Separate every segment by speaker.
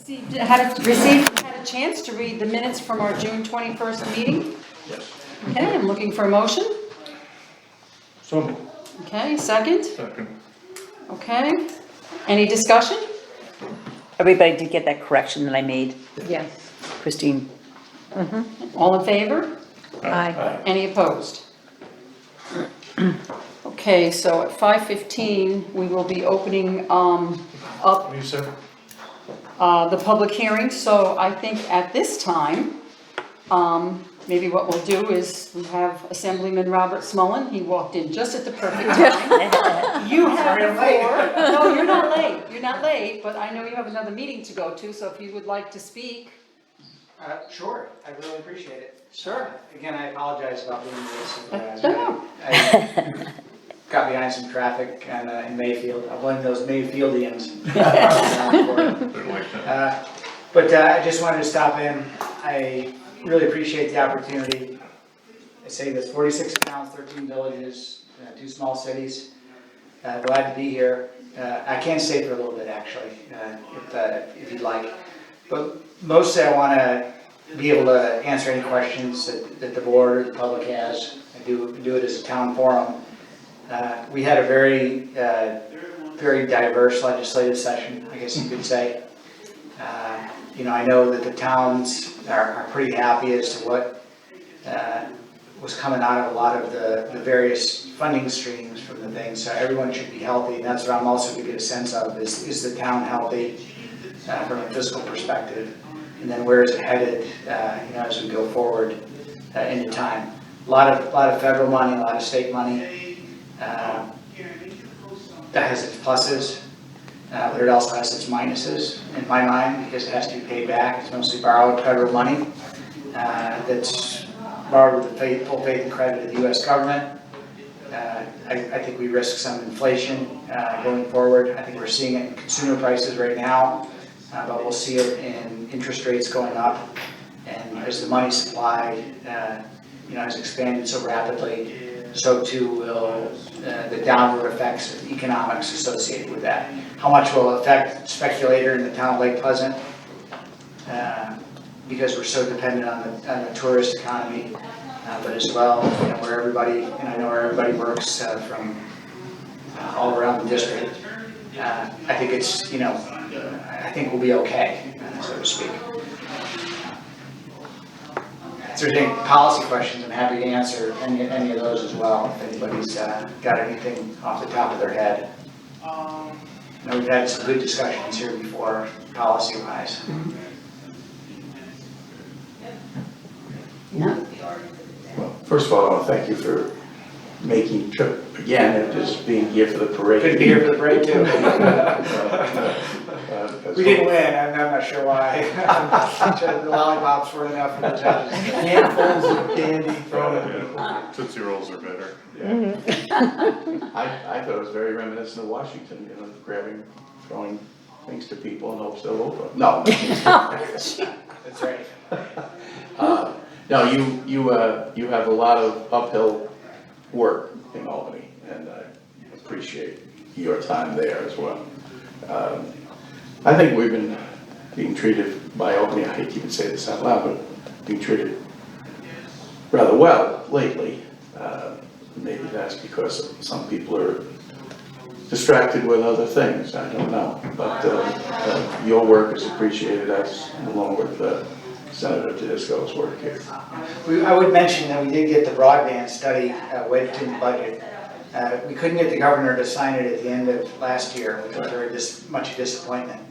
Speaker 1: Had a chance to read the minutes from our June 21st meeting?
Speaker 2: Yes.
Speaker 1: Okay, I'm looking for a motion.
Speaker 2: So moved.
Speaker 1: Okay, second?
Speaker 2: Second.
Speaker 1: Okay. Any discussion?
Speaker 3: Everybody did get that correction that I made,
Speaker 4: Yes.
Speaker 3: Christine.
Speaker 1: All in favor?
Speaker 4: Aye.
Speaker 1: Any opposed? Okay, so at 5:15, we will be opening up
Speaker 2: What do you say?
Speaker 1: the public hearing. So I think at this time, maybe what we'll do is we have Assemblyman Robert Smullen. He walked in just at the perfect time. You have the floor. No, you're not late. You're not late, but I know you have another meeting to go to, so if you would like to speak.
Speaker 5: Sure, I really appreciate it.
Speaker 1: Sure.
Speaker 5: Again, I apologize about being late.
Speaker 1: No.
Speaker 5: I got behind some traffic and, in Mayfield. I blame those Mayfieldians.
Speaker 2: They're like that.
Speaker 5: But I just wanted to stop in. I really appreciate the opportunity. I say there's 46 towns, 13 villages, 2 small cities. Glad to be here. I can stay for a little bit actually, if you'd like. But mostly I want to be able to answer any questions that the board or the public has. I do it as a town forum. We had a very diverse legislative session, I guess you could say. I know that the towns are pretty happy as to what was coming out of a lot of the various funding streams from the things. So everyone should be healthy, and that's what I'm also to get a sense of is the town healthy from a fiscal perspective, and then where is it headed as we go forward into time. A lot of federal money, a lot of state money. That has its pluses, but it also has its minuses in my mind because it has to be paid back. It's mostly borrowed federal money that's borrowed with the full faith and credit of the U.S. government. I think we risk some inflation going forward. I think we're seeing it in consumer prices right now, but we'll see it in interest rates going up. And as the money supply has expanded so rapidly, so too will the downward effects of economics associated with that. How much will it affect speculator in the town of Lake Pleasant? Because we're so dependent on the tourist economy, but as well, where everybody, and I know where everybody works from all around the district. I think it's, I think we'll be okay, so to speak. If there's any policy questions, I'm happy to answer any of those as well, if anybody's got anything off the top of their head. I know we've had some good discussions here before, policy-wise.
Speaker 1: No.
Speaker 6: Well, first of all, I want to thank you for making the trip again and just being here for the parade.
Speaker 5: Good to be here for the parade too. We didn't win, I'm not sure why. The lollipops were enough for the judges.
Speaker 6: Handfuls of candy thrown at people.
Speaker 2: Tootsie Rolls are better.
Speaker 6: Yeah. I thought it was very reminiscent of Washington, throwing things to people in hopes they'll open. No.
Speaker 5: That's right.
Speaker 6: No, you have a lot of uphill work in Albany, and I appreciate your time there as well. I think we've been being treated by Albany, I hate to even say this out loud, but being treated rather well lately. Maybe that's because some people are distracted with other things, I don't know. But your work is appreciated, as along with Senator Tedesco's work here.
Speaker 5: I would mention that we did get the broadband study wedged in the budget. We couldn't get the governor to sign it at the end of last year, which was very much a disappointment.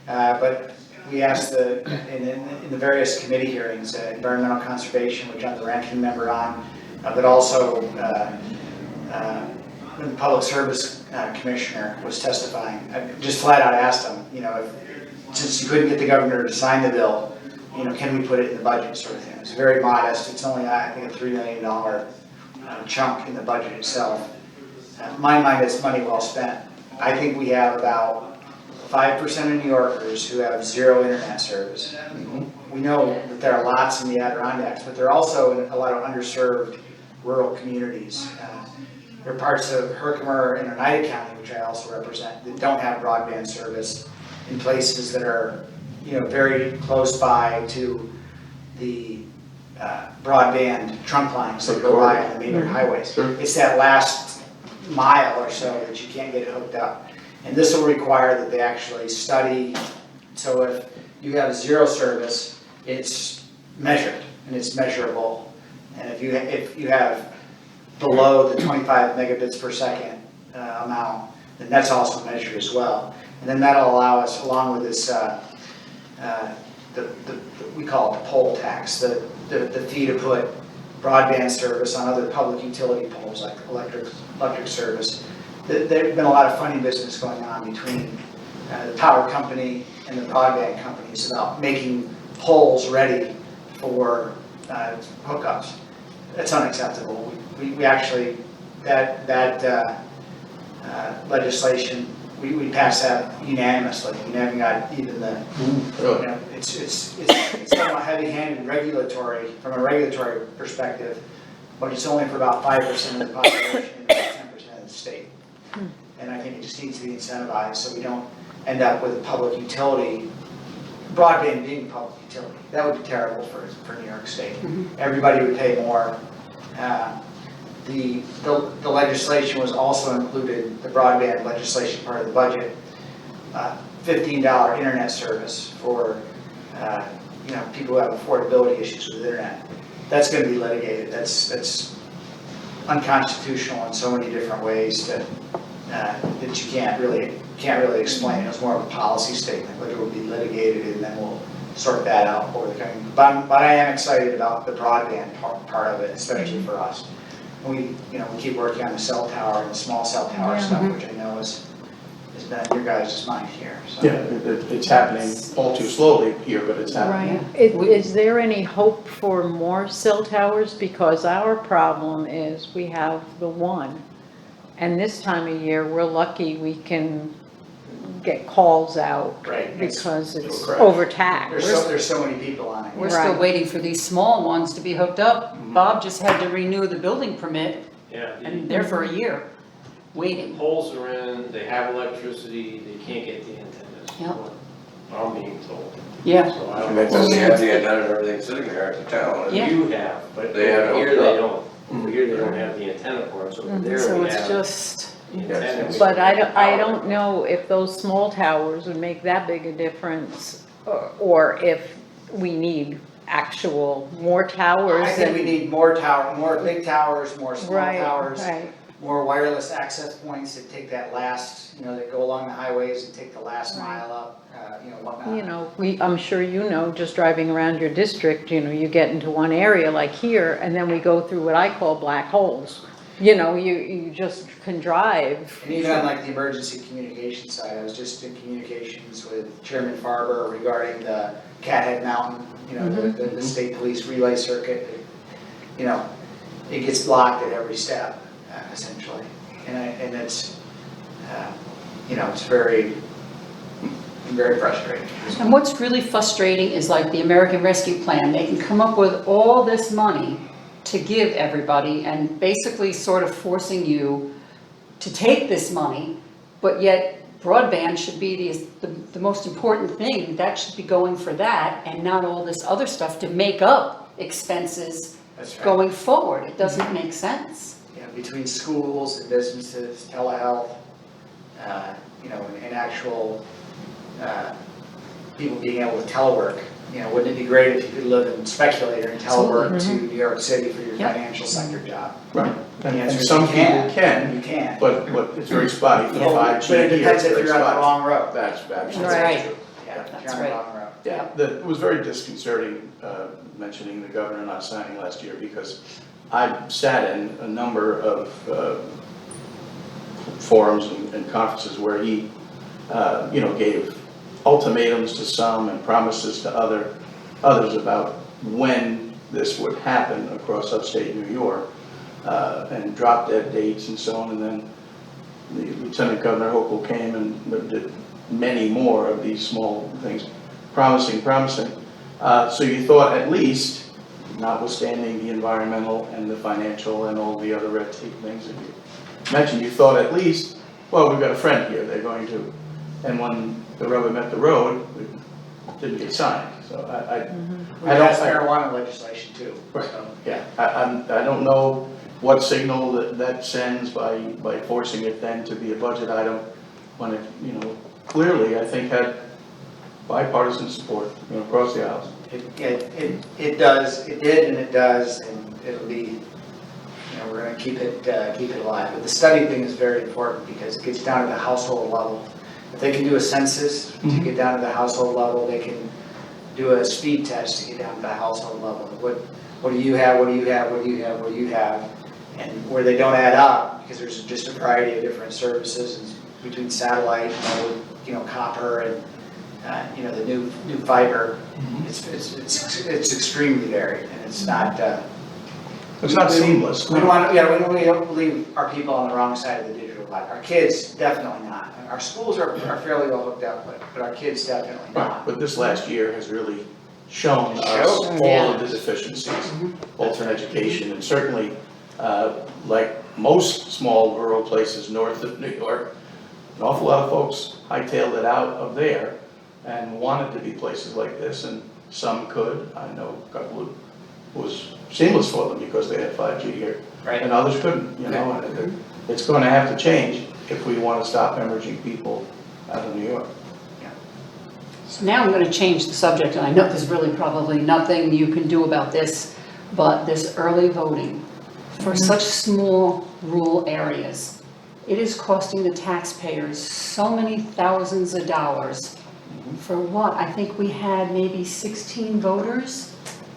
Speaker 5: But we asked in the various committee hearings, environmental conservation, which I'm the ranking member on, but also when the public service commissioner was testifying, I just flat out asked him, since you couldn't get the governor to sign the bill, can we put it in the budget sort of thing. It's very modest. It's only, I think, a $3 million chunk in the budget itself. In my mind, it's money well spent. I think we have about 5% of New Yorkers who have zero internet service. We know that there are lots in the Adirondacks, but there are also a lot of underserved rural communities. There are parts of Herkimer and Oneida County, which I also represent, that don't have broadband service in places that are very close by to the broadband trunk lines that go by on the major highways.
Speaker 6: Sure.
Speaker 5: It's that last mile or so that you can't get hooked up. And this will require that they actually study, so if you have zero service, it's measured and it's measurable. And if you have below the 25 megabits per second amount, then that's also measured as well. And then that'll allow us, along with this, we call it the poll tax, the fee to put broadband service on other public utility poles like electric service. There's been a lot of funny business going on between the power company and the broadband companies about making poles ready for hookups. That's unacceptable. We actually, that legislation, we passed that unanimously. We never got even the,
Speaker 6: Really?
Speaker 5: it's somewhat heavy-handed from a regulatory perspective, but it's only for about 5% of the population and about 10% of the state. And I think it just needs to be incentivized so we don't end up with a public utility, broadband being a public utility. That would be terrible for New York State. Everybody would pay more. The legislation was also included, the broadband legislation part of the budget, $15 internet service for people who have affordability issues with internet. That's going to be litigated. That's unconstitutional in so many different ways that you can't really explain. It was more of a policy statement, but it will be litigated and then we'll sort that out over the coming. But I am excited about the broadband part of it, especially for us. We keep working on the cell tower and the small cell tower stuff, which I know has been on your guys' mind here. So.
Speaker 6: Yeah, it's happening all too slowly here, but it's happening.
Speaker 4: Right. Is there any hope for more cell towers? Because our problem is we have the one. And this time of year, we're lucky we can get calls out.
Speaker 5: Right.
Speaker 4: Because it's
Speaker 6: correct.
Speaker 4: overtaxed.
Speaker 5: There's so many people on it.
Speaker 1: We're still
Speaker 4: Right.
Speaker 1: waiting for these small ones to be hooked up. Bob just had to renew the building permit,
Speaker 7: Yeah,
Speaker 1: and they're for a year, waiting.
Speaker 7: poles are in, they have electricity, they can't get the antennas.
Speaker 1: Yep.
Speaker 7: What I'm being told.
Speaker 1: Yeah,
Speaker 7: So I
Speaker 8: And
Speaker 7: don't
Speaker 8: they
Speaker 7: know.
Speaker 8: just have the antenna and everything sitting there at the town.
Speaker 1: Yeah.
Speaker 7: You have, but
Speaker 8: They have it
Speaker 7: over here
Speaker 8: hooked
Speaker 7: they
Speaker 8: up.
Speaker 7: don't. Over here they don't have the antenna for it, so over there
Speaker 1: so
Speaker 7: we
Speaker 1: it's
Speaker 7: have
Speaker 1: just,
Speaker 7: the antenna. we
Speaker 4: But I
Speaker 7: have
Speaker 4: don't,
Speaker 7: the
Speaker 4: I
Speaker 7: power.
Speaker 4: don't know if those small towers would make that big a difference, or if we need actual more towers.
Speaker 5: I think we
Speaker 4: and-
Speaker 5: need more big towers, more small towers,
Speaker 4: Right,
Speaker 5: more wireless access points that take that last, that go along the highways and take the last mile up, whatnot.
Speaker 4: I'm sure just driving around your district, you get into one area like here, and then we go through what I call black holes. You just can drive.
Speaker 5: And even on like the emergency communication side, I was just in communications with Chairman Farber regarding the Cathead Mountain, the state police relay circuit. It gets blocked at every step, essentially. And it's, it's very, very frustrating.
Speaker 1: and what's really frustrating is like the American Rescue Plan, they can come up with all this money to give everybody and basically sort of forcing you to take this money, but yet broadband should be the most important thing. That should be going for that and not all this other stuff to make up expenses
Speaker 5: That's right.
Speaker 1: going forward. It doesn't make sense.
Speaker 5: Between schools and businesses, telehealth, and actual people being able to telework. Wouldn't it be great if you could live in Speculator and telework to New York City for your
Speaker 1: Yep.
Speaker 5: financial sector job?
Speaker 6: Right,
Speaker 5: The
Speaker 6: and
Speaker 5: answer is
Speaker 6: some
Speaker 5: you
Speaker 6: people
Speaker 5: can.
Speaker 6: can,
Speaker 5: You can.
Speaker 6: but it's very spotty for
Speaker 5: But
Speaker 6: 5G
Speaker 5: it
Speaker 6: here,
Speaker 5: depends
Speaker 6: it's
Speaker 5: if
Speaker 6: very
Speaker 5: you're on the
Speaker 6: spotty.
Speaker 5: wrong road.
Speaker 6: That's absolutely
Speaker 1: Right.
Speaker 6: true.
Speaker 5: Yeah,
Speaker 1: That's
Speaker 5: you're on the
Speaker 1: right.
Speaker 5: wrong road.
Speaker 6: Yeah, it was very disconcerting, mentioning the governor not signing last year, because I sat in a number of forums and conferences where he, gave ultimatums to some and promises to others about when this would happen across upstate New York, and drop dead dates and so on, and then the Lieutenant Governor Hochul came and did many more of these small things, promising. So you thought at least, notwithstanding the environmental and the financial and all the other red tape things that you mentioned, you thought at least, well, we've got a friend here, they're going to, and when the rubber met the road, didn't get signed, so
Speaker 5: We
Speaker 6: I don't.
Speaker 5: passed marijuana legislation too.
Speaker 6: Right.
Speaker 5: So.
Speaker 6: Yeah, I don't know what signal that sends by forcing it then to be a budget item when it, clearly, I think had bipartisan support, across the aisles.
Speaker 5: It does, it did and it does, and it'll be, we're gonna keep it alive. But the study thing is very important because it gets down to the household level. If they can do a census to get down to the household level, they can do a speed test to get down to the household level. What do you have, what do you have, what do you have, what do you have? And where they don't add up, because there's just a variety of different services between satellite, copper and, the new fiber, it's extremely varied, and it's not.
Speaker 6: It's not seamless.
Speaker 5: We don't leave our people on the wrong side of the digital divide. Our kids, definitely not. Our schools are fairly well hooked up, but our kids definitely
Speaker 6: Right,
Speaker 5: not.
Speaker 6: but this last year has really shown us
Speaker 5: Showed.
Speaker 6: all of the deficiencies, both in education and certainly, like most small rural places north of New York, an awful lot of folks hightailed it out of there and wanted to be places like this, and some could. I know a couple who was seamless for them because they had 5G here,
Speaker 5: Right.
Speaker 6: and others couldn't, and it's going to have to change if we want to stop hemorrhaging people out of New York.
Speaker 1: So now I'm going to change the subject, and I know there's really probably nothing you can do about this, but this early voting for such small rural areas, it is costing the taxpayers so many thousands of dollars. For what? I think we had maybe 16 voters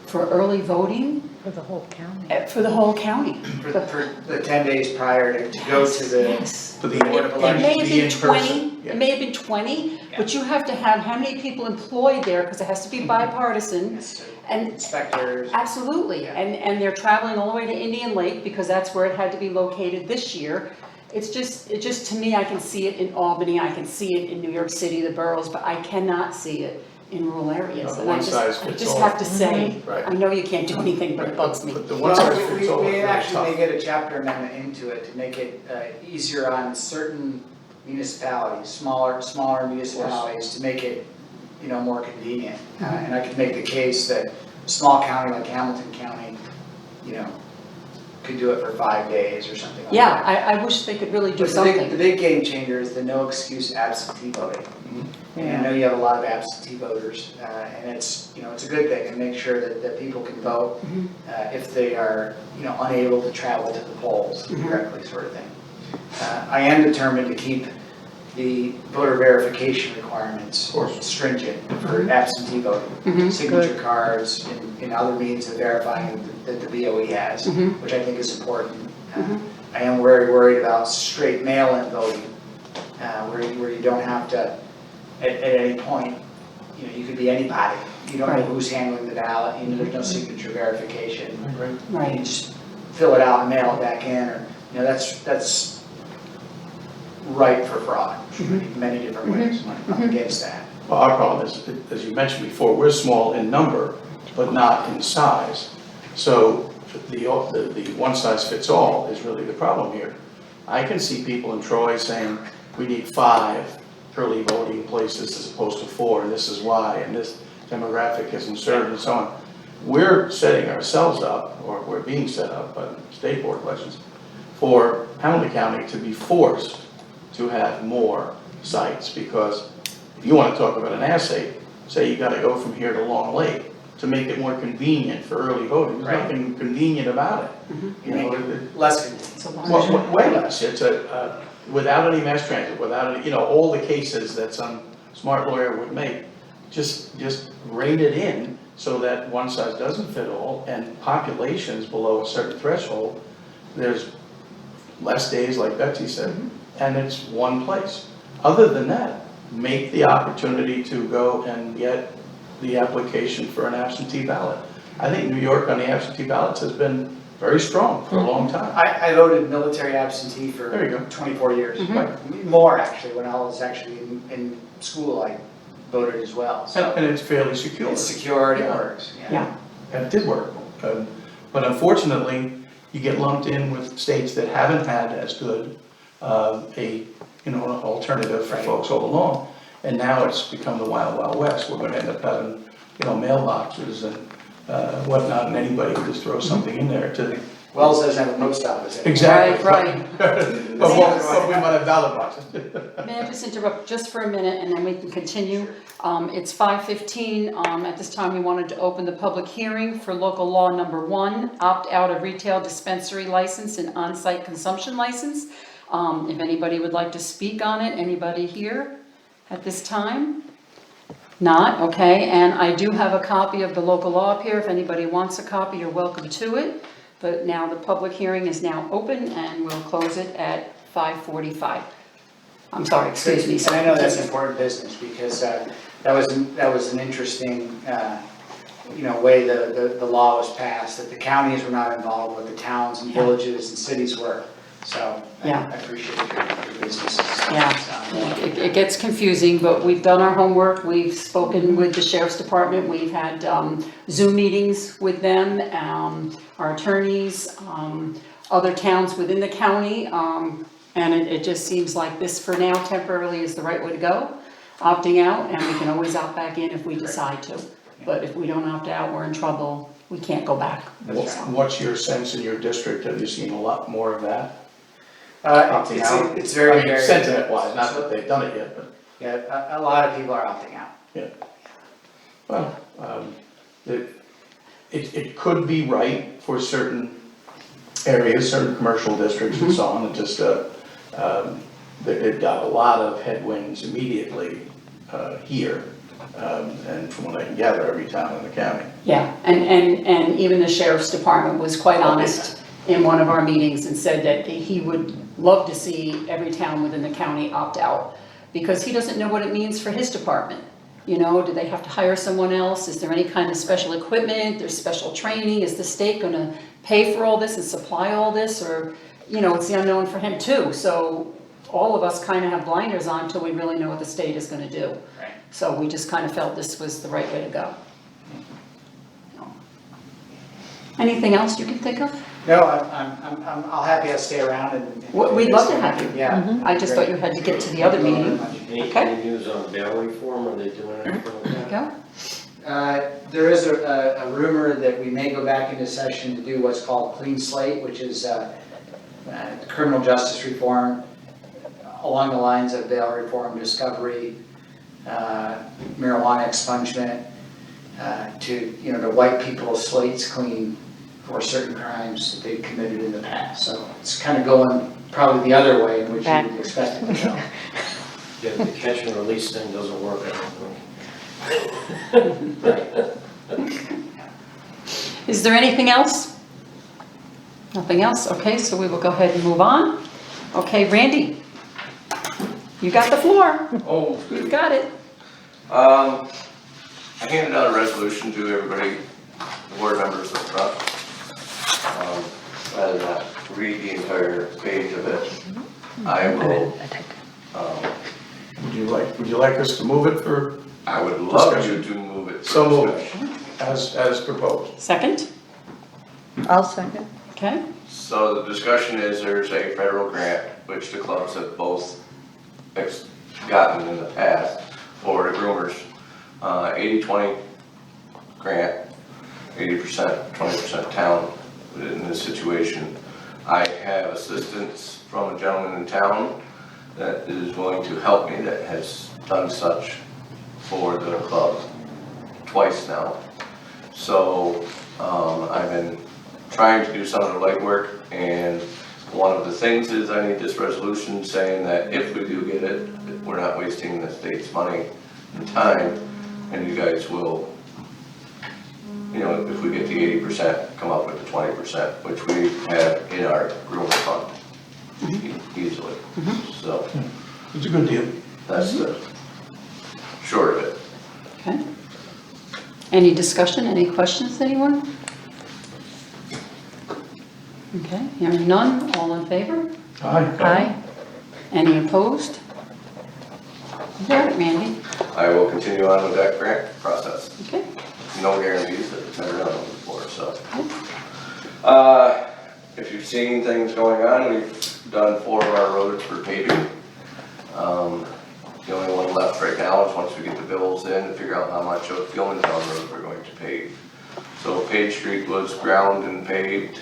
Speaker 1: for early voting
Speaker 4: For the whole county.
Speaker 1: for the whole county.
Speaker 5: For the 10 days prior to go to the
Speaker 1: Yes.
Speaker 6: To the
Speaker 5: Board of
Speaker 1: It
Speaker 5: Elections.
Speaker 1: may have
Speaker 6: Be
Speaker 1: been
Speaker 6: in
Speaker 1: 20,
Speaker 6: person, yeah.
Speaker 1: it may have been 20, but you have to have how many people employed there, because it has to be bipartisan. And
Speaker 5: inspectors.
Speaker 1: absolutely, and they're traveling all the way to Indian Lake, because that's where it had to be located this year. It just, to me, I can see it in Albany, I can see it in New York City, the boroughs, but I cannot see it in rural areas.
Speaker 6: No, the
Speaker 1: And I
Speaker 6: one size fits
Speaker 1: just
Speaker 6: all.
Speaker 1: have to say,
Speaker 6: Right.
Speaker 1: I know you can't do anything, but it bugs me.
Speaker 6: But the one size
Speaker 5: Well,
Speaker 6: fits all is
Speaker 5: we
Speaker 6: very
Speaker 5: actually
Speaker 6: tough.
Speaker 5: may get a chapter amendment into it to make it easier on certain municipalities, smaller municipalities, to make it, more convenient. And I can make the case that a small county like Hamilton County, could do it for 5 days or something like that.
Speaker 1: Yeah, I wish they could really do
Speaker 5: But the
Speaker 1: something.
Speaker 5: big game changer is the no excuse absentee voting. And I know you have a lot of absentee voters, and it's a good thing, and make sure that people can vote if they are, unable to travel to the polls directly, sort of thing. I am determined to keep the voter verification requirements
Speaker 6: course.
Speaker 5: stringent for absentee voting. Signature cards and other means of verifying that the BOE has, which I think is important. I am very worried about straight mail-in voting, where you don't have to, at any point, you could be anybody. You don't know
Speaker 1: Right.
Speaker 5: who's handling the ballot, there's no signature verification. You
Speaker 1: Right,
Speaker 5: just fill it out and mail it back in, or, that's ripe for fraud in many different ways. I'm against that.
Speaker 6: Well, our problem is, as you mentioned before, we're small in number, but not in size. So the one size fits all is really the problem here. I can see people in Troy saying, we need 5 early voting places as opposed to 4, and this is why, and this demographic is inserted and so on. We're setting ourselves up, or we're being set up by the state board of elections, for Hamilton County to be forced to have more sites, because if you want to talk about an assay, say you got to go from here to Long Lake to make it more convenient for early voting. There's
Speaker 5: Right.
Speaker 6: nothing convenient about it.
Speaker 5: You make it less convenient.
Speaker 1: it's a lot.
Speaker 6: Well, way less. It's without any mass transit, without any, all the cases that some smart lawyer would make, just rein it in so that one size doesn't fit all, and populations below a certain threshold, there's less days, like Betsy said, and it's one place. Other than that, make the opportunity to go and get the application for an absentee ballot. I think New York on the absentee ballots has been very strong for a long time.
Speaker 5: I voted military absentee for
Speaker 6: There you go.
Speaker 5: 24 years.
Speaker 6: Right.
Speaker 5: More, actually, when I was actually in school, I voted as well. So
Speaker 6: And it's fairly secure.
Speaker 5: it's secured, it
Speaker 6: Yeah.
Speaker 5: works.
Speaker 1: Yeah.
Speaker 6: And it did work. But unfortunately, you get lumped in with states that haven't had as good an alternative for
Speaker 5: Right.
Speaker 6: folks all along. And now it's become the wild, wild west. We're gonna end up having, mailboxes and whatnot, and anybody can just throw something in there to.
Speaker 5: Wells doesn't have a post office anymore.
Speaker 6: Exactly.
Speaker 1: Right,
Speaker 6: But we might have ballot boxes.
Speaker 1: May I just interrupt just for a minute and then we can continue? It's 5:15, at this time we wanted to open the public hearing for local law number 1, opt-out of retail dispensary license and on-site consumption license. If anybody would like to speak on it, anybody here at this time? Not, okay, and I do have a copy of the local law up here, if anybody wants a copy, you're welcome to it. But now the public hearing is now open and we'll close it at 5:45. I'm sorry, excuse me.
Speaker 5: And I know that's important business because that was an interesting, way the law was passed, that the counties were not involved, but the towns and villages and cities were. So I
Speaker 1: Yeah.
Speaker 5: appreciate your business.
Speaker 1: Yeah, it gets confusing, but we've done our homework, we've spoken with the sheriff's department, we've had Zoom meetings with them, our attorneys, other towns within the county, and it just seems like this for now temporarily is the right way to go, opting out, and we can always opt back in if we decide to. But if we don't opt out, we're in trouble, we can't go back.
Speaker 6: What's your sense in your district? Have you seen a lot more of that?
Speaker 5: Opting out. It's very, very.
Speaker 6: Sentiment wise, not that they've done it yet, but.
Speaker 5: Yeah, a lot of people are opting out.
Speaker 6: Well, it could be right for certain areas, certain commercial districts and so on, it just, it got a lot of headwinds immediately, here. And from what I can gather, every town in the county.
Speaker 1: Yeah, and even the sheriff's department was quite honest in one of our meetings and said that he would love to see every town within the county opt out, because he doesn't know what it means for his department. Do they have to hire someone else? Is there any kind of special equipment? There's special training? Is the state gonna pay for all this and supply all this? Or, it's the unknown for him too. So all of us kind of have blinders on until we really know what the state is gonna do.
Speaker 5: Right.
Speaker 1: So we just kind of felt this was the right way to go. Anything else you can think of?
Speaker 5: No, I'll happy to stay around and.
Speaker 1: We'd love to have you.
Speaker 5: Yeah.
Speaker 1: I just thought you had to get to the other meeting.
Speaker 7: Any news on bail reform, are they doing anything like
Speaker 1: There you
Speaker 7: that?
Speaker 1: go.
Speaker 5: There is a rumor that we may go back into session to do what's called clean slate, which is criminal justice reform along the lines of bail reform, discovery, marijuana expungement, to wipe people's slates clean for certain crimes that they've committed in the past. So it's kind of going probably the other way in which you would expect it to go.
Speaker 7: Yeah, the catch and release thing doesn't work, I don't think.
Speaker 1: Is there anything else? Nothing else? Okay, so we will go ahead and move on. Okay, Randy, you got the floor.
Speaker 8: Oh,
Speaker 1: You've got it.
Speaker 8: I handed out a resolution to everybody, the board members up front. Rather than not read the entire page of it, I will,
Speaker 6: Would you like us to move it for,
Speaker 8: I would love you to move it.
Speaker 6: So
Speaker 8: for
Speaker 6: moved.
Speaker 8: discussion.
Speaker 6: as proposed?
Speaker 1: Second?
Speaker 4: I'll second.
Speaker 1: Okay,
Speaker 8: So the discussion is there's a federal grant, which the clubs have both gotten in the past for the groomers. 80-20 grant, 80%, 20% town in this situation. I have assistance from a gentleman in town that is willing to help me, that has done such for the club twice now. So I've been trying to do some of the legwork, and one of the things is I need this resolution saying that if we do get it, we're not wasting the state's money and time, and you guys will, if we get the 80%, come up with the 20%, which we have in our groomer fund easily. So
Speaker 6: It's a good deal.
Speaker 8: that's the short of it.
Speaker 1: okay. Any discussion, any questions, anyone? Okay, hearing none, all in favor?
Speaker 6: Aye.
Speaker 1: Any opposed? You got it, Randy.
Speaker 8: I will continue on with that grant process.
Speaker 1: Okay,
Speaker 8: No guarantees, that it's never done before, so. If you've seen things going on, we've done 4 of our roads for paving. The only one left right now is once we get the bills in and figure out how much of Gilmantown Road we're going to pave. So Page Street was ground and paved,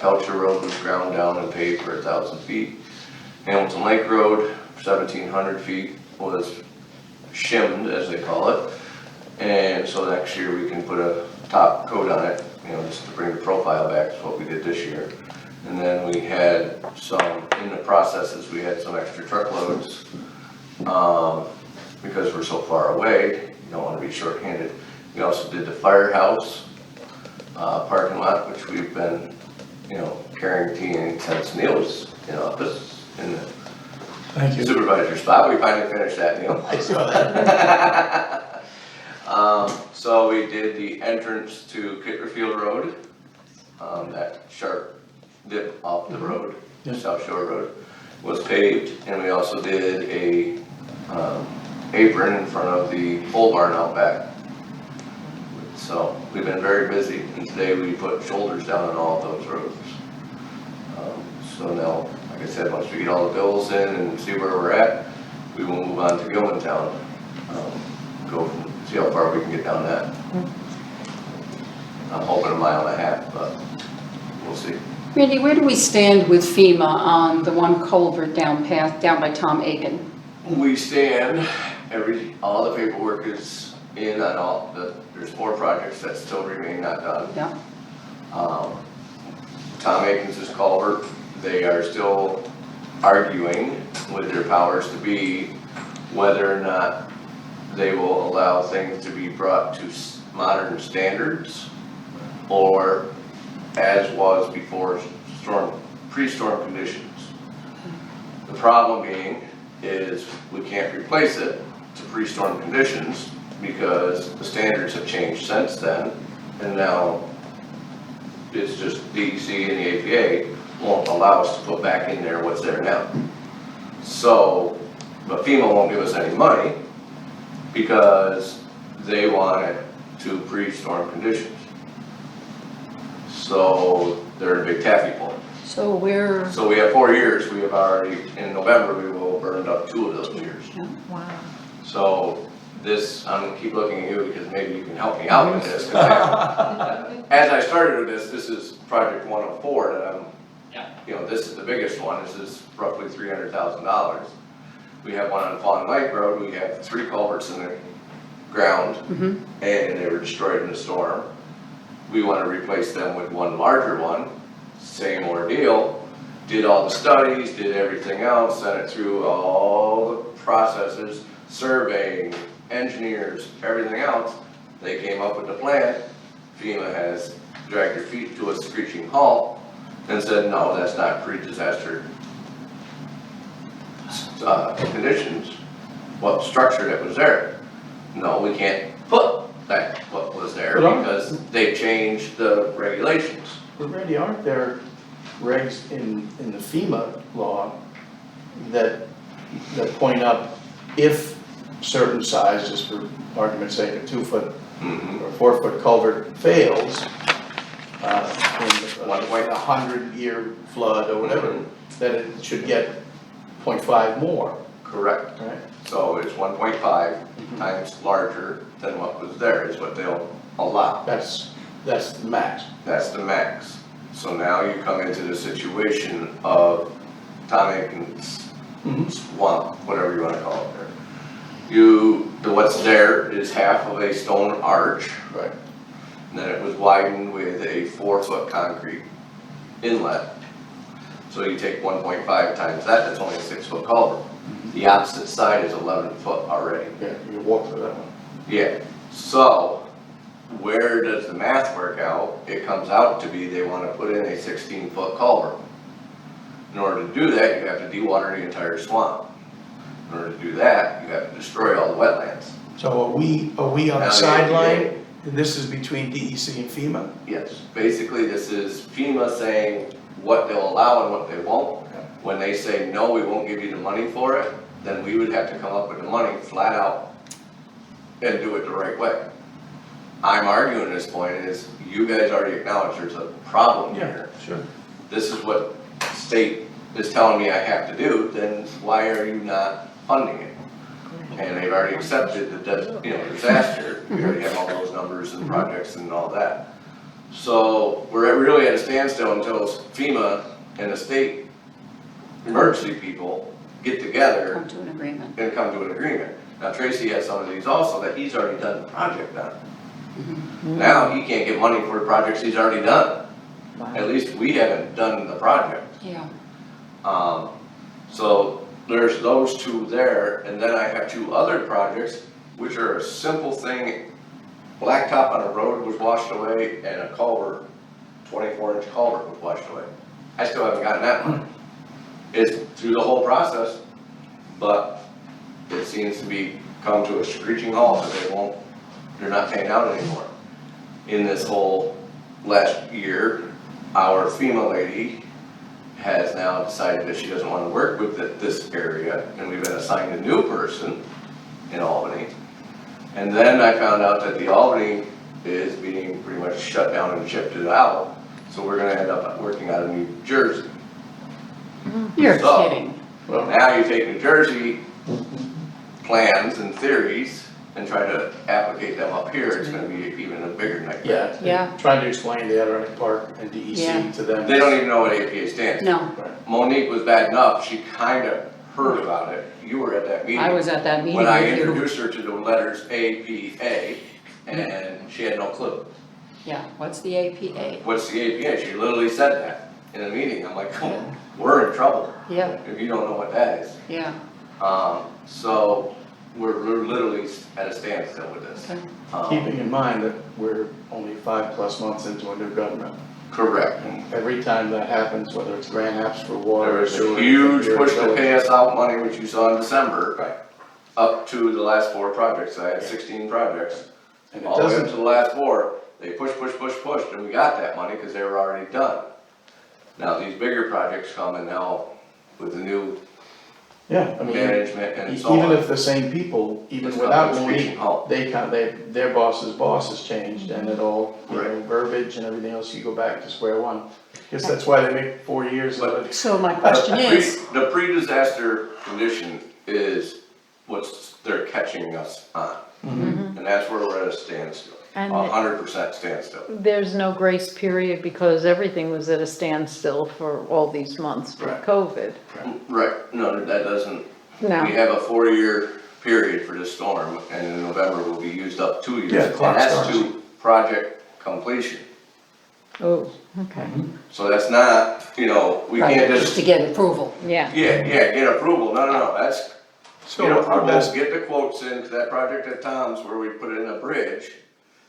Speaker 8: Pelcher Road was ground down and paved for 1,000 feet. Hamilton Lake Road, 1,700 feet, was shimmed, as they call it. And so next year we can put a top coat on it, just to bring the profile back to what we did this year. And then we had some, in the processes, we had some extra truckloads, because we're so far away, you don't wanna be short-handed. We also did the firehouse, parking lot, which we've been, guaranteeing since Neil was in office, in the
Speaker 2: Thank you.
Speaker 8: supervisor spot. We finally finished that, Neil.
Speaker 6: I saw that.
Speaker 8: So we did the entrance to Kitterfield Road, that sharp dip off the road, South Shore Road, was paved, and we also did a, apron in front of the pole barn out back. So we've been very busy, and today we put shoulders down on all of those roads. So now, like I said, once we get all the bills in and see where we're at, we will move on to Gilmantown. See how far we can get down that. I'm hoping 1.5 miles, but we'll see.
Speaker 1: Randy, where do we stand with FEMA on the one culvert down by Tom Aiken?
Speaker 8: We stand, all the paperwork is in on there's 4 projects that still remain not done.
Speaker 1: Yeah.
Speaker 8: Tom Aikens' culvert, they are still arguing with their powers to be whether or not they will allow things to be brought to modern standards, or as was before pre-storm conditions. The problem being is we can't replace it to pre-storm conditions because the standards have changed since then, and now it's just DEC and the APA won't allow us to put back in there what's there now. So, but FEMA won't give us any money because they want it to pre-storm conditions. So they're in a big taffy point.
Speaker 1: So we're,
Speaker 8: So we have 4 years, we have already, in November, we will have burned up 2 of those years.
Speaker 4: Wow.
Speaker 8: So this, I'm gonna keep looking at you because maybe you can help me out with this. 'Cause as I started with this is project 104 that this is the biggest one, this is roughly $300,000. We have one on Fawn Lake Road, we have 3 culverts in the ground, and they were destroyed in the storm. We wanna replace them with one larger one, same ordeal, did all the studies, did everything else, sent it through all the processes, surveying, engineers, everything else. They came up with the plan. FEMA has dragged their feet to a screeching halt and said, no, that's not pre-disaster conditions, what structure that was there. No, we can't put that what was there because they changed the regulations.
Speaker 6: But Randy, aren't there regs in the FEMA law that point out if certain sizes, for argument's sake, a 2-foot or 4-foot culvert fails, in like a 100-year flood or whatever, that it should get 0.5 more,
Speaker 8: Correct.
Speaker 6: right?
Speaker 8: So it's 1.5 times larger than what was there is what they'll allow.
Speaker 6: That's the max.
Speaker 8: That's the max. So now you come into the situation of Tom Aikens swamp, whatever you wanna call it there. What's there is half of a stone arch,
Speaker 6: Right.
Speaker 8: and then it was widened with a 4-foot concrete inlet. So you take 1.5 times that, that's only a 6-foot culvert. The opposite side is 11 foot already.
Speaker 6: Yeah, you walk through that one.
Speaker 8: Yeah, so where does the math work out? It comes out to be they wanna put in a 16-foot culvert. In order to do that, you have to dewater the entire swamp. In order to do that, you have to destroy all the wetlands.
Speaker 6: So are we on
Speaker 8: Now,
Speaker 6: the
Speaker 8: the
Speaker 6: sideline?
Speaker 8: APA.
Speaker 6: And this is between DEC and FEMA?
Speaker 8: Yes, basically this is FEMA saying what they'll allow and what they won't. When they say, no, we won't give you the money for it, then we would have to come up with the money flat out and do it the right way. I'm arguing this point is, you guys already acknowledged there's a problem here.
Speaker 6: Sure.
Speaker 8: This is what state is telling me I have to do, then why are you not funding it? And they've already accepted the, disaster, we already have all those numbers and projects and all that. So we're really at a standstill until FEMA and the state emergency people get together
Speaker 1: Come to an agreement.
Speaker 8: and come to an agreement. Now Tracy has some of these also that he's already done the project on. Now he can't get money for projects he's already done. At least we haven't done the project.
Speaker 1: Yeah.
Speaker 8: So there's those two there, and then I have two other projects, which are a simple thing. Blacktop on a road was washed away and a culvert, 24-inch culvert was washed away. I still haven't gotten that money. It's through the whole process, but it seems to be come to a screeching halt that they're not paying out anymore. In this whole last year, our FEMA lady has now decided that she doesn't want to work with this area, and we've been assigned a new person in Albany. And then I found out that the Albany is being pretty much shut down and shifted out, so we're gonna end up working out of New Jersey.
Speaker 1: You're
Speaker 8: So-
Speaker 1: kidding.
Speaker 8: Well, now you take New Jersey plans and theories and try to applicate them up here, it's gonna be even a bigger nightmare.
Speaker 1: Yeah.
Speaker 6: Trying to explain the Adirondack Park and
Speaker 1: Yeah.
Speaker 6: DEC to them.
Speaker 8: They don't even know what APA stands for.
Speaker 1: No,
Speaker 6: Right.
Speaker 8: Monique was bad enough, she kinda heard about it, you were at that meeting.
Speaker 1: I was at that meeting
Speaker 8: When I
Speaker 1: with you.
Speaker 8: introduced her to the letters APA, and she had no clue.
Speaker 1: Yeah, what's the APA?
Speaker 8: What's the APA? She literally said that in a meeting, I'm like, come on, we're in trouble
Speaker 1: Yeah,
Speaker 8: if you don't know what that is.
Speaker 1: yeah,
Speaker 8: So we're literally at a standstill with this.
Speaker 1: okay.
Speaker 6: Keeping in mind that we're only 5+ months into a new government.
Speaker 8: Correct.
Speaker 6: Every time that happens, whether it's grant apps for water.
Speaker 8: There was a
Speaker 6: sewer,
Speaker 8: huge
Speaker 6: your
Speaker 8: push to
Speaker 6: village-
Speaker 8: pay us out money, which you saw in December,
Speaker 6: Right,
Speaker 8: up to the last 4 projects. I had 16 projects.
Speaker 6: and it
Speaker 8: All the way up
Speaker 6: doesn't,
Speaker 8: to the last 4, they pushed, and we got that money because they were already done. Now, these bigger projects come and now with the new
Speaker 6: yeah, I mean,
Speaker 8: management and so
Speaker 6: even
Speaker 8: on.
Speaker 6: if the same people, even
Speaker 8: It's
Speaker 6: without
Speaker 8: not a
Speaker 6: Monique,
Speaker 8: screeching halt.
Speaker 6: their boss has changed and it all,
Speaker 8: Right.
Speaker 6: verbiage and everything else, you go back to square one. Guess that's why they make 4 years of it.
Speaker 1: So my question is,
Speaker 8: The pre-disaster condition is what's they're catching us on. And that's where we're at a standstill,
Speaker 4: And
Speaker 8: 100% standstill.
Speaker 4: there's no grace period because everything was at a standstill for all these months with
Speaker 6: Right.
Speaker 4: COVID.
Speaker 8: Right, no, that doesn't,
Speaker 4: No.
Speaker 8: we have a 4-year period for this storm, and in November will be used up 2 years.
Speaker 6: Yeah, the clock
Speaker 8: And that's
Speaker 6: starts.
Speaker 8: to project completion.
Speaker 4: Oh, okay,
Speaker 8: So that's not, we
Speaker 1: right,
Speaker 8: can't
Speaker 1: just to get approval.
Speaker 4: yeah.
Speaker 8: get approval, no, that's,
Speaker 6: So
Speaker 8: get
Speaker 6: our
Speaker 8: approval,
Speaker 6: best,
Speaker 8: get the quotes in, 'cause that project at Tom's where we put in a bridge,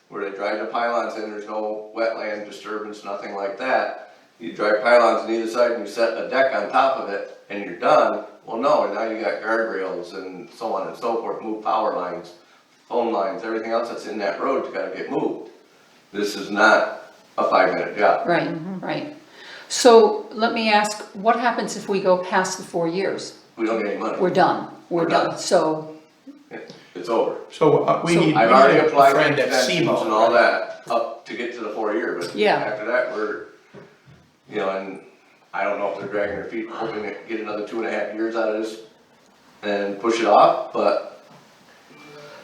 Speaker 8: where they drive the pylons in, there's no wetland disturbance, nothing like that. You drive pylons on either side and you set a deck on top of it, and you're done. Well, no, and now you got guardrails and so on and so forth, move power lines, phone lines, everything else that's in that road's gotta get moved. This is not a 5-minute job.
Speaker 1: Right, right. So let me ask, what happens if we go past the 4 years?
Speaker 8: We don't get any money.
Speaker 1: We're done, we're
Speaker 8: We're done.
Speaker 1: done, so,
Speaker 8: It's over.
Speaker 6: so we
Speaker 1: So
Speaker 6: need
Speaker 8: I've already
Speaker 6: a
Speaker 8: applied for
Speaker 6: friend at
Speaker 8: extensions
Speaker 6: SEMO.
Speaker 8: and all that, up to get to the 4-year, but
Speaker 1: Yeah.
Speaker 8: after that, we're, and I don't know if they're dragging their feet, hoping to get another 2.5 years out of this and push it off, but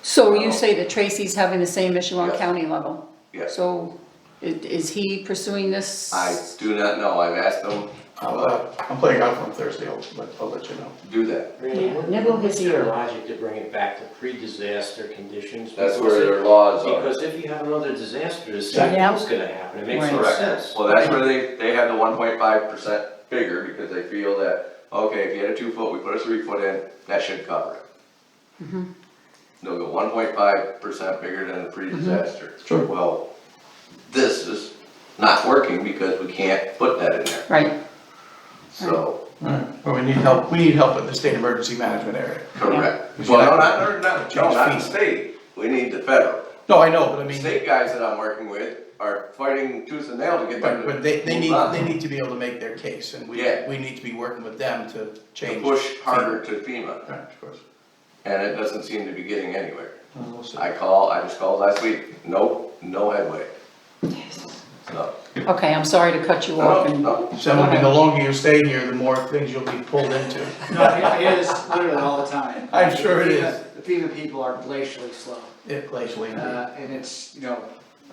Speaker 1: so you say that Tracy's having the same issue on
Speaker 8: Yes.
Speaker 1: county level?
Speaker 8: yes,
Speaker 1: So, is he pursuing this?
Speaker 8: I do not know, I've asked them,
Speaker 6: I'm playing golf on Thursday, I'll let you know.
Speaker 8: do that.
Speaker 7: Randy,
Speaker 1: Nibble
Speaker 7: what's
Speaker 1: his
Speaker 7: your
Speaker 1: ear.
Speaker 7: logic to bring it back to pre-disaster conditions?
Speaker 8: That's
Speaker 7: Because
Speaker 8: where
Speaker 7: if-
Speaker 8: their laws are.
Speaker 7: Because if you have another disaster, the same
Speaker 4: Yeah.
Speaker 7: thing's gonna happen, it makes
Speaker 1: Right.
Speaker 7: no
Speaker 8: Correct.
Speaker 7: sense.
Speaker 8: Well, that's where they have the 1.5% figure, because they feel that, okay, if you had a 2 foot, we put a 3 foot in, that should cover it. They'll go 1.5% bigger than the pre-disaster.
Speaker 6: Sure.
Speaker 8: Well, this is not working because we can't put that in there,
Speaker 1: Right,
Speaker 8: so,
Speaker 6: Alright, well, we need help with the state emergency management area.
Speaker 8: correct.
Speaker 6: Yeah.
Speaker 8: Well, not the state, we need the federal.
Speaker 6: No, I know, but I
Speaker 8: The
Speaker 6: mean,
Speaker 8: state guys that I'm working with are fighting tooth and nail to get them
Speaker 6: but
Speaker 8: to
Speaker 6: they
Speaker 8: move on.
Speaker 6: need to be able to make their case, and
Speaker 8: Yeah.
Speaker 6: we need to be working with them to
Speaker 8: To
Speaker 6: change.
Speaker 8: push harder to FEMA,
Speaker 6: Right, of course.
Speaker 8: and it doesn't seem to be getting anywhere.
Speaker 6: Well, we'll see.
Speaker 8: I just called last week, nope, no headway. So,
Speaker 1: okay, I'm sorry to cut you off and,
Speaker 8: no,
Speaker 6: So, I mean, the longer you stay here, the more things you'll be pulled into.
Speaker 5: No, I hear this literally all the time.
Speaker 6: I'm sure it is.
Speaker 5: FEMA people are glacially slow.
Speaker 6: glacially indeed.
Speaker 5: And it's, you know,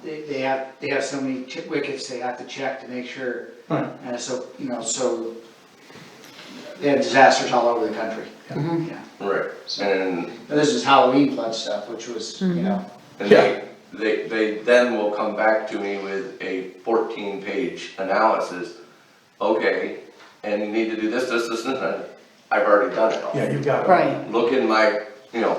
Speaker 5: they have so many wickets they have to check to make sure.
Speaker 6: Right.
Speaker 5: And so, you know, so they have disasters all over the country. Yeah.
Speaker 8: Right, and
Speaker 5: And this is Halloween flood stuff, which was, you know,
Speaker 8: And
Speaker 6: Yeah.
Speaker 8: they then will come back to me with a 14-page analysis. Okay, and you need to do this, and I've already done it all.
Speaker 6: Yeah, you got it.
Speaker 1: Right,
Speaker 8: Look in my,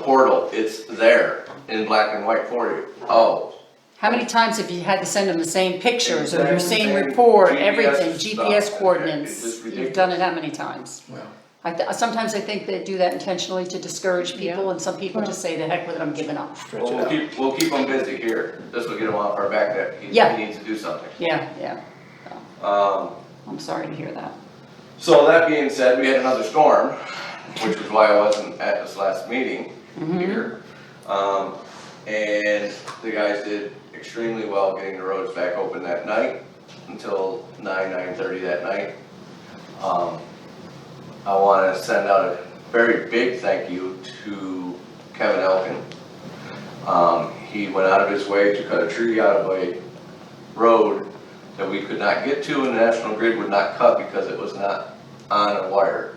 Speaker 8: portal, it's there in black and white for you. Oh,
Speaker 1: how many times have you had to send them the same pictures or your same
Speaker 8: Same
Speaker 1: report,
Speaker 8: GPS
Speaker 1: everything,
Speaker 8: stuff.
Speaker 1: GPS
Speaker 8: It's
Speaker 1: coordinates?
Speaker 8: just
Speaker 1: You've done it how many times?
Speaker 6: Well,
Speaker 1: Sometimes I think they do that intentionally to discourage people,
Speaker 4: Yeah.
Speaker 1: and some people just say, the heck with it, I'm giving up.
Speaker 6: stretch
Speaker 8: well,
Speaker 6: it out.
Speaker 8: we'll keep them busy here. This will get them off our back that he
Speaker 1: Yeah.
Speaker 8: needs to do something.
Speaker 1: Yeah, yeah, I'm sorry to hear that.
Speaker 8: So that being said, we had another storm, which is why I wasn't at this last meeting here. And the guys did extremely well getting the roads back open that night until 9:30 that night. I wanna send out a very big thank you to Kevin Elkin. He went out of his way to cut a tree out of a road that we could not get to and the National Grid would not cut because it was not on a wire.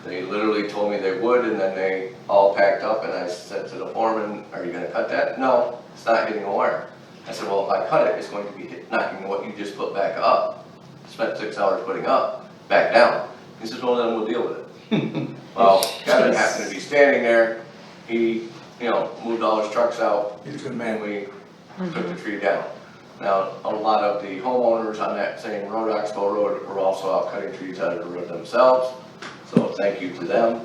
Speaker 8: They literally told me they would, and then they all packed up, and I said to the foreman, are you gonna cut that? No, it's not hitting a wire. I said, well, if I cut it, it's going to be knocking what you just put back up. Spent 6 hours putting up, back down. He says, well, then we'll deal with it. Well, Kevin happened to be standing there, he, moved all his trucks out,
Speaker 6: He's a good
Speaker 8: and
Speaker 6: man.
Speaker 8: we took the tree down. Now, a lot of the homeowners on that same road, Oxbow Road, were also out cutting trees out of the road themselves, so thank you to them.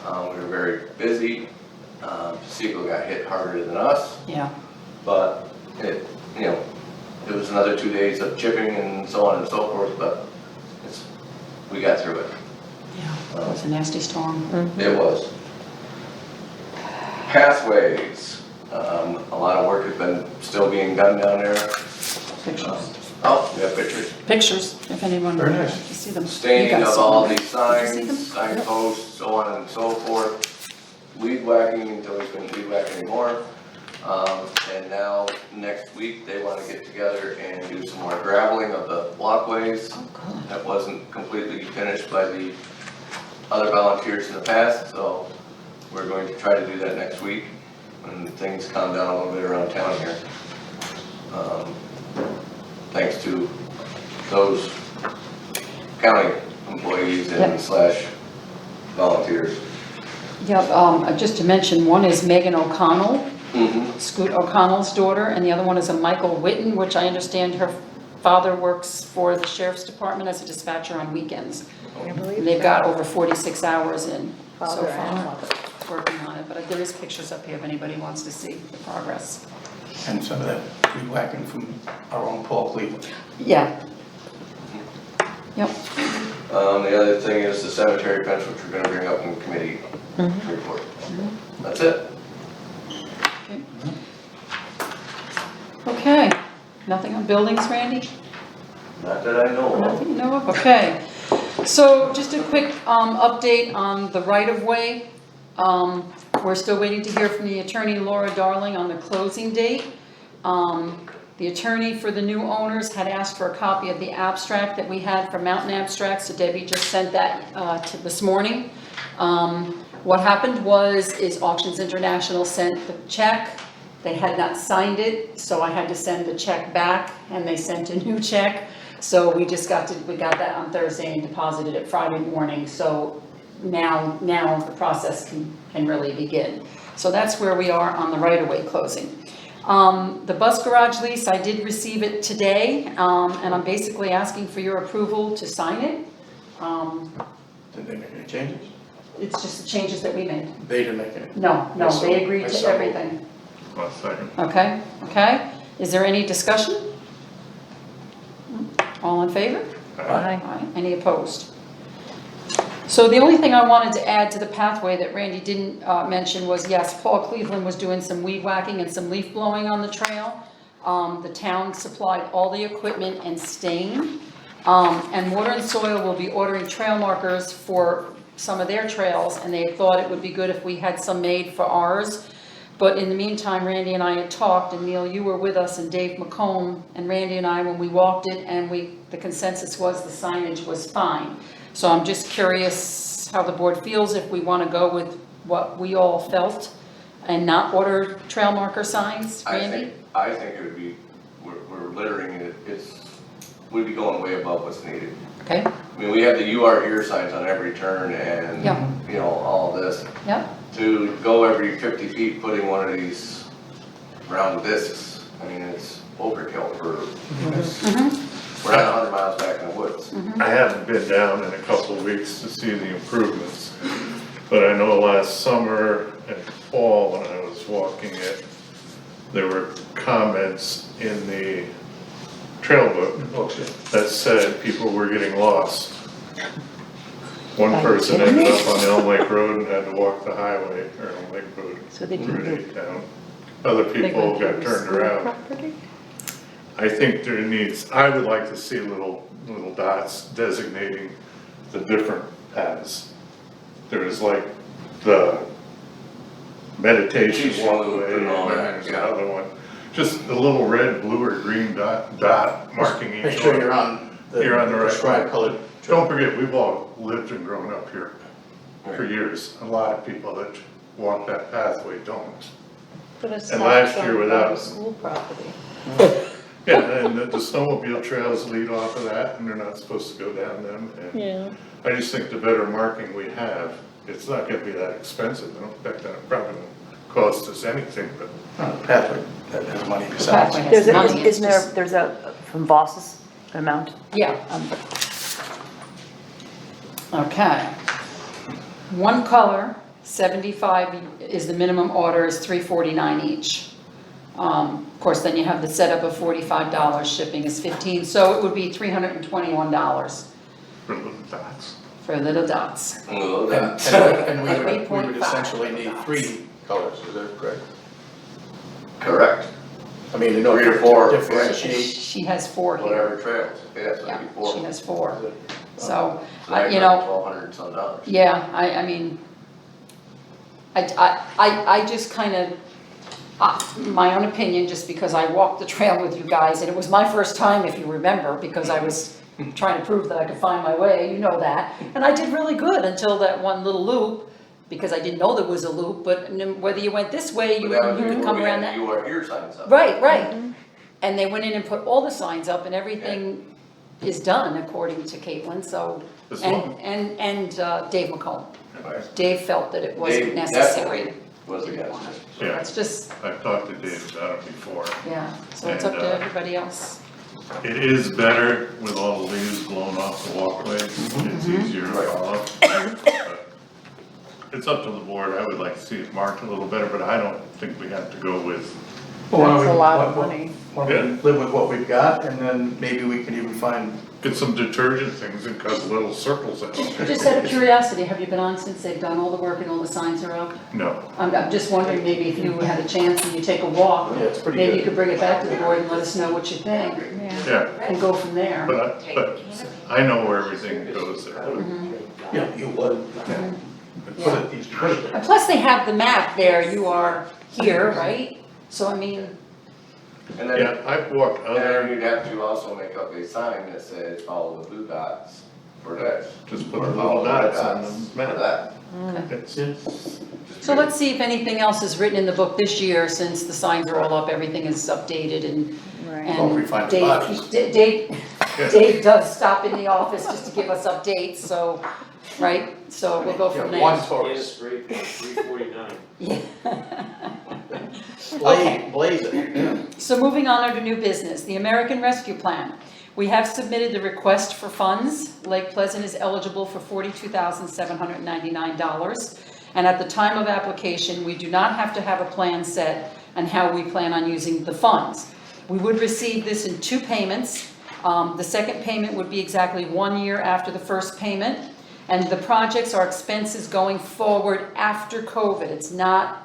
Speaker 8: We were very busy. Segal got hit harder than us,
Speaker 1: Yeah,
Speaker 8: but it was another 2 days of chipping and so on and so forth, but we got through it.
Speaker 1: yeah, it was a nasty storm.
Speaker 8: It was. Pathways, a lot of work has been still being done down there.
Speaker 1: Pictures,
Speaker 8: Oh, we have pictures.
Speaker 1: pictures, if anyone would
Speaker 6: Very
Speaker 1: like
Speaker 6: nice.
Speaker 1: to see them. You
Speaker 8: Staining
Speaker 1: guys
Speaker 8: of
Speaker 1: saw
Speaker 8: all
Speaker 1: them.
Speaker 8: these
Speaker 1: Did you see them?
Speaker 8: signs, signposts, so on and so forth. Weed whacking until we couldn't weed whack anymore. And now, next week, they wanna get together and do some more graveling of the walkways.
Speaker 1: Oh, good.
Speaker 8: That wasn't completely finished by the other volunteers in the past, so we're going to try to do that next week when things calm down a little bit around town here. Thanks to those county employees and
Speaker 1: Yep.
Speaker 8: slash volunteers.
Speaker 1: Yeah, just to mention, one is Megan O'Connell,
Speaker 8: Mm-hmm.
Speaker 1: Scoot O'Connell's daughter, and the other one is a Michael Witten, which I understand her father works for the sheriff's department as a dispatcher on weekends. And they've got over 46 hours in so
Speaker 4: Father and
Speaker 1: far,
Speaker 4: mother.
Speaker 1: working on it, but there is pictures up here if anybody wants to see the progress.
Speaker 6: And some of that weed whacking from our own Paul Cleveland.
Speaker 1: Yeah. Yep,
Speaker 8: The other thing is the cemetery fence, which we're gonna bring up in committee report. That's it.
Speaker 1: okay. Nothing on buildings, Randy?
Speaker 8: Not that I know of.
Speaker 1: Nothing you know of, okay. So just a quick update on the right-of-way. We're still waiting to hear from the attorney Laura Darling on the closing date. The attorney for the new owners had asked for a copy of the abstract that we had from Mountain Abstracts, so Debbie just sent that to this morning. What happened is Auctions International sent the check. They had not signed it, so I had to send the check back, and they sent a new check. So we got that on Thursday and deposited it Friday morning, so now the process can really begin. So that's where we are on the right-of-way closing. The bus garage lease, I did receive it today, and I'm basically asking for your approval to sign it.
Speaker 6: Did they make any changes?
Speaker 1: It's just the changes that we made.
Speaker 6: They didn't make any.
Speaker 1: No,
Speaker 6: Yes, sir.
Speaker 1: they agreed
Speaker 6: I
Speaker 1: to
Speaker 6: saw.
Speaker 1: everything.
Speaker 2: 1 second.
Speaker 1: Okay. Is there any discussion? All in favor?
Speaker 4: Aye.
Speaker 1: Aye. Any opposed? So the only thing I wanted to add to the pathway that Randy didn't mention was, yes, Paul Cleveland was doing some weed whacking and some leaf blowing on the trail. The town supplied all the equipment and stain. And Water and Soil will be ordering trail markers for some of their trails, and they thought it would be good if we had some made for ours. But in the meantime, Randy and I had talked, and Neil, you were with us, and Dave McComb, and Randy and I, when we walked it, and the consensus was the signage was fine. So I'm just curious how the board feels, if we want to go with what we all felt and not order trail marker signs, Randy?
Speaker 8: I think it would be, we're littering it, we'd be going way above what's needed.
Speaker 1: Okay,
Speaker 8: I mean, we have the "You Are Here" signs on every turn and,
Speaker 1: Yeah.
Speaker 8: you know, all this.
Speaker 1: yep,
Speaker 8: To go every 50 feet putting one of these round discs, I mean, it's overkill for, we're not 100 miles back in the woods.
Speaker 2: I haven't been down in a couple of weeks to see the improvements, but I know last summer and fall when I was walking it, there were comments in the trail book that said people were getting lost. One person ended up on Elm Lake Road and had to walk the highway, or Elm Lake Road,
Speaker 3: So they
Speaker 2: through
Speaker 3: didn't
Speaker 2: to town. Other people
Speaker 1: went
Speaker 2: got
Speaker 1: through
Speaker 2: turned
Speaker 1: school
Speaker 2: around.
Speaker 4: Property?
Speaker 2: I think there needs, I would like to see little dots designating the different paths. There's like the meditation
Speaker 8: Teach one
Speaker 2: walkway,
Speaker 8: and all
Speaker 2: and
Speaker 8: that,
Speaker 2: there's
Speaker 8: yeah.
Speaker 2: another one. Just a little red, blue, or green dot marking each
Speaker 6: Make sure
Speaker 2: one.
Speaker 6: you're on
Speaker 2: You're on the right
Speaker 6: prescribed
Speaker 2: one.
Speaker 6: colored.
Speaker 2: Don't forget, we've all lived and grown up here for years. A lot of people that walk that pathway don't.
Speaker 4: But it's
Speaker 2: And
Speaker 4: not
Speaker 2: last year
Speaker 4: on
Speaker 2: without-
Speaker 4: school property.
Speaker 2: Yeah, and the snowmobile trails lead off of that, and they're not supposed to go down them. And
Speaker 4: Yeah.
Speaker 2: I just think the better marking we have, it's not gonna be that expensive. I don't expect that it probably won't cost us anything, but
Speaker 6: Pathway, that has money
Speaker 1: pathway
Speaker 6: besides.
Speaker 1: has
Speaker 3: There's
Speaker 1: money, it's
Speaker 3: isn't
Speaker 1: just-
Speaker 3: there's from Voss's amount?
Speaker 1: Yeah. Okay. One color, 75 is the minimum order, is $349 each. Of course, then you have the setup of $45, shipping is $15, so it would be $321
Speaker 2: for little dots.
Speaker 1: for little dots.
Speaker 8: Well,
Speaker 6: And
Speaker 8: that's
Speaker 6: and we would
Speaker 1: 3.5
Speaker 6: essentially need 3 colors, is that correct?
Speaker 8: correct,
Speaker 6: I mean, in order
Speaker 8: 3 or 4,
Speaker 6: to differentiate.
Speaker 1: She has 4 here.
Speaker 8: whatever trails, yeah, so
Speaker 1: Yeah,
Speaker 8: it'd be 4.
Speaker 1: she has 4. So,
Speaker 8: So now
Speaker 1: you
Speaker 8: you're
Speaker 1: know,
Speaker 8: at $1,200 and some dollars.
Speaker 1: yeah, I mean, I just kind of, my own opinion, just because I walked the trail with you guys, and it was my first time, if you remember, because I was trying to prove that I could find my way, you know that. And I did really good until that one little loop, because I didn't know there was a loop, but whether you went this way, you
Speaker 8: But that was
Speaker 1: could
Speaker 8: before
Speaker 1: come
Speaker 8: we
Speaker 1: around
Speaker 8: had
Speaker 1: that.
Speaker 8: the "You Are Here" signs up.
Speaker 1: Right, right. And they went in and put all the signs up, and everything is done according to Caitlin, so,
Speaker 2: As
Speaker 1: and,
Speaker 2: long-
Speaker 1: and Dave McComb.
Speaker 8: Right.
Speaker 1: Dave felt that it wasn't
Speaker 8: Dave
Speaker 1: necessary.
Speaker 8: definitely was against it.
Speaker 1: So
Speaker 2: Yeah.
Speaker 1: that's just,
Speaker 2: I've talked to Dave about it before.
Speaker 1: yeah, so it's up
Speaker 2: And,
Speaker 1: to everybody else.
Speaker 2: It is better with all the leaves blown off the walkway. It's easier to
Speaker 8: Right.
Speaker 2: follow. But it's up to the board. I would like to see it marked a little better, but I don't think we have to go with,
Speaker 4: That's a lot of money.
Speaker 6: Why don't we live with what we've got, and then maybe we can even find,
Speaker 2: get some detergent things and cut little circles out.
Speaker 1: Just out of curiosity, have you been on since they've done all the work and all the signs are up?
Speaker 2: No,
Speaker 1: I'm just wondering, maybe if you had a chance and you take a walk,
Speaker 6: yeah, it's pretty
Speaker 1: maybe you
Speaker 6: good.
Speaker 1: could bring it back to the board and let us know what you think,
Speaker 4: Yeah.
Speaker 2: yeah,
Speaker 1: and go from there.
Speaker 2: but I know where everything goes there.
Speaker 6: Yeah, you would. Put it, you put it there.
Speaker 1: And plus, they have the map there, you are here, right? So I mean,
Speaker 8: And then,
Speaker 2: Yeah, I've walked
Speaker 8: and then
Speaker 2: other,
Speaker 8: you'd have to also make up a sign that says follow the blue dots for this.
Speaker 2: just put
Speaker 8: Or
Speaker 2: the
Speaker 8: follow
Speaker 2: little
Speaker 8: the red
Speaker 2: dots on
Speaker 8: dots
Speaker 2: the
Speaker 8: for
Speaker 2: map.
Speaker 8: that.
Speaker 2: It's-
Speaker 8: Just
Speaker 1: so let's see if anything else is written in the book this year, since the signs are all up, everything is updated and,
Speaker 4: Right.
Speaker 6: Well, we
Speaker 1: and
Speaker 6: find the bodies.
Speaker 1: Dave does stop in the office just to give us updates, so, right? So we'll go from
Speaker 6: Yeah, one
Speaker 1: there.
Speaker 6: tourist,
Speaker 7: Great, 349.
Speaker 1: Yeah.
Speaker 6: blaze it, yeah.
Speaker 1: So moving on under new business, the American Rescue Plan. We have submitted the request for funds. Lake Pleasant is eligible for $42,799. And at the time of application, we do not have to have a plan set on how we plan on using the funds. We would receive this in 2 payments. The second payment would be exactly 1 year after the first payment. And the projects are expenses going forward after COVID. It's not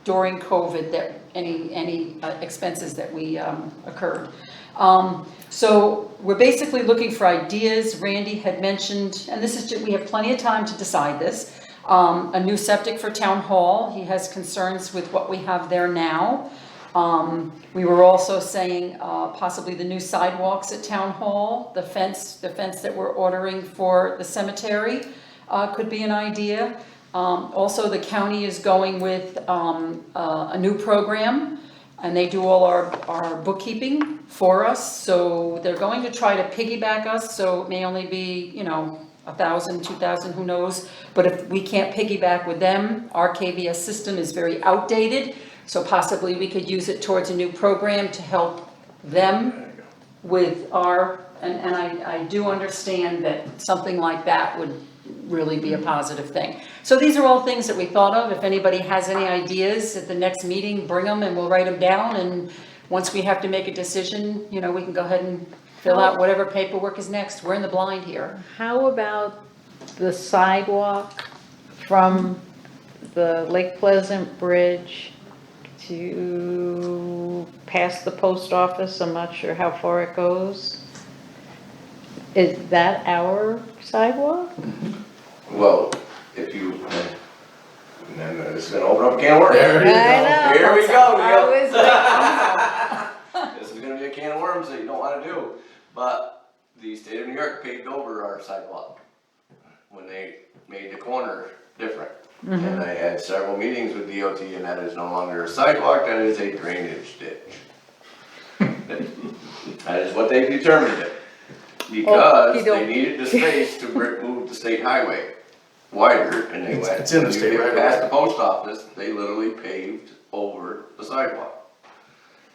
Speaker 1: during COVID that any expenses that we occurred. So we're basically looking for ideas. Randy had mentioned, and this is, we have plenty of time to decide this, a new septic for Town Hall. He has concerns with what we have there now. We were also saying possibly the new sidewalks at Town Hall, the fence that we're ordering for the cemetery could be an idea. Also, the county is going with a new program, and they do all our bookkeeping for us. So they're going to try to piggyback us, so it may only be, you know, 1,000, 2,000, who knows? But if we can't piggyback with them, our KVS system is very outdated, so possibly we could use it towards a new program to help them with our, and I do understand that something like that would really be a positive thing. So these are all things that we thought of. If anybody has any ideas at the next meeting, bring them and we'll write them down, and once we have to make a decision, you know, we can go ahead and fill out whatever paperwork is next. We're in the blind here.
Speaker 4: How about the sidewalk from the Lake Pleasant Bridge to past the post office? I'm not sure how far it goes. Is that our sidewalk?
Speaker 8: Well, if you, and then this is gonna open up a can of worms.
Speaker 6: There it is.
Speaker 4: I know.
Speaker 8: Here we go,
Speaker 4: I
Speaker 8: Neil.
Speaker 4: was waiting.
Speaker 8: This is gonna be a can of worms that you don't wanna do, but the state of New York paved over our sidewalk when they made the corner different. And I had several meetings with DOT, and that is no longer a sidewalk, that is a drainage ditch. That is what they determined it, because they needed the space to move the state highway wider, and they went.
Speaker 6: It's in the
Speaker 8: when you
Speaker 6: state
Speaker 8: get
Speaker 6: right
Speaker 8: past
Speaker 6: away.
Speaker 8: the post office, they literally paved over the sidewalk.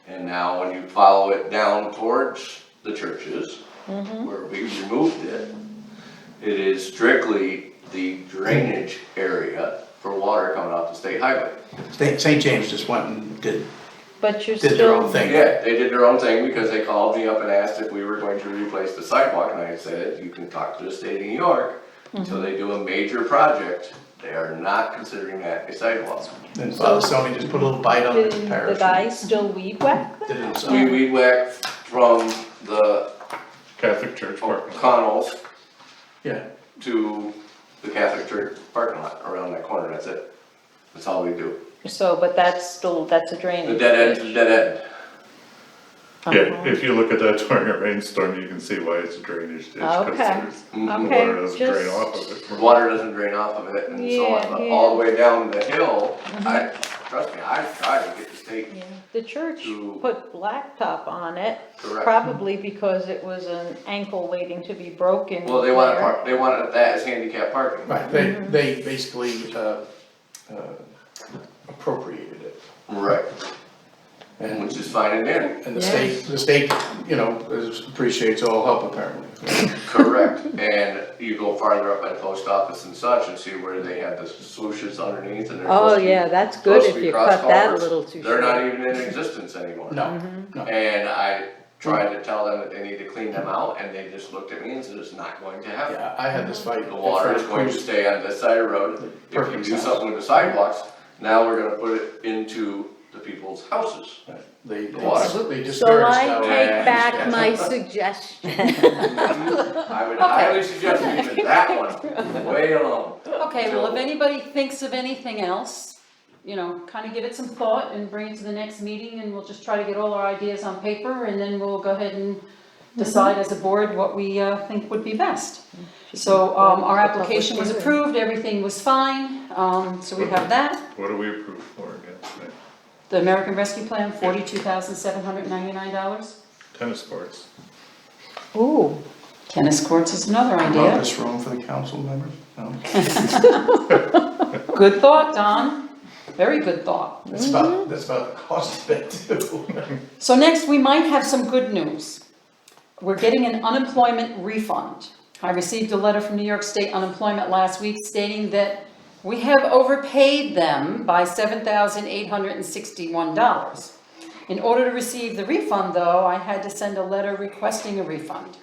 Speaker 8: And now when you follow it down towards the churches, where we removed it, it is strictly the drainage area for water coming off the state highway.
Speaker 6: St. James just went and did
Speaker 4: But you're
Speaker 6: their own
Speaker 4: still,
Speaker 6: thing.
Speaker 8: Yeah, they did their own thing because they called me up and asked if we were going to replace the sidewalk, and I said, you can talk to the state of New York. Until they do a major project, they are not considering that a sidewalk.
Speaker 6: And Father Sony just put a little bite on the
Speaker 3: Did the
Speaker 6: parachute.
Speaker 3: guy still weed whack them?
Speaker 6: Did it himself.
Speaker 8: We weed whacked from the
Speaker 2: Catholic Church parking lot.
Speaker 8: Connells
Speaker 6: Yeah,
Speaker 8: to the Catholic Church parking lot, around that corner, that's it. That's all we do.
Speaker 3: So, but that's a
Speaker 8: The
Speaker 3: drainage.
Speaker 8: dead end to the dead end.
Speaker 2: Yeah, if you look at that during a rainstorm, you can see why it's a drainage ditch,
Speaker 4: Okay.
Speaker 2: because the
Speaker 4: Okay,
Speaker 2: water doesn't drain
Speaker 4: just-
Speaker 2: off of it.
Speaker 8: The water doesn't drain off of it and so on, but
Speaker 4: Yeah,
Speaker 8: all the way down the hill, trust me, I tried to get the state
Speaker 4: yeah, the church
Speaker 8: to-
Speaker 4: put blacktop on it,
Speaker 8: correct.
Speaker 4: probably because it was an ankle waiting to be broken.
Speaker 8: Well, they wanted that as handicap parking.
Speaker 6: right, they basically, appropriated it.
Speaker 8: Right.
Speaker 6: And,
Speaker 8: Which is fine and dandy.
Speaker 6: and the state, you know, appreciates all help apparently.
Speaker 8: Correct. And you go farther up by the post office and such and see where they have the swooshes underneath and they're
Speaker 4: Oh,
Speaker 8: supposed to be-
Speaker 4: yeah, that's good
Speaker 8: supposed
Speaker 4: if
Speaker 8: to be
Speaker 4: you
Speaker 8: cross
Speaker 4: cut that a
Speaker 8: culverts.
Speaker 4: little too
Speaker 8: They're
Speaker 4: short.
Speaker 8: not even in existence anymore.
Speaker 6: No, no.
Speaker 8: And I tried to tell them that they need to clean them out and they just looked at me and said, it's not going to happen.
Speaker 6: Yeah, I had this fight.
Speaker 8: The water is going to stay on this side of the road. If you
Speaker 6: Perfect
Speaker 8: do
Speaker 6: sense.
Speaker 8: something with the sidewalks, now we're gonna put it into the people's houses.
Speaker 6: They
Speaker 4: So
Speaker 6: discouraged
Speaker 4: I
Speaker 6: our.
Speaker 4: take
Speaker 8: Yeah.
Speaker 4: back my suggestion.
Speaker 8: I would highly suggest leaving that one way alone.
Speaker 1: Okay, well, if anybody thinks of anything else, you know, kind of give it some thought and bring it to the next meeting, and we'll just try to get all our ideas on paper, and then we'll go ahead and decide as a board what we think would be best. So, our application was approved, everything was fine, so we have that.
Speaker 2: What do we approve for again today?
Speaker 1: The American Rescue Plan, $42,799.
Speaker 2: Tennis courts.
Speaker 4: Ooh,
Speaker 1: Tennis courts is another idea.
Speaker 6: Rumpus room for the council members? No.
Speaker 1: Good thought, Don, very good thought.
Speaker 6: That's about the cost of it too.
Speaker 1: So next, we might have some good news. We're getting an unemployment refund. I received a letter from New York State Unemployment last week stating that we have overpaid them by $7,861. In order to receive the refund, though, I had to send a letter requesting a refund.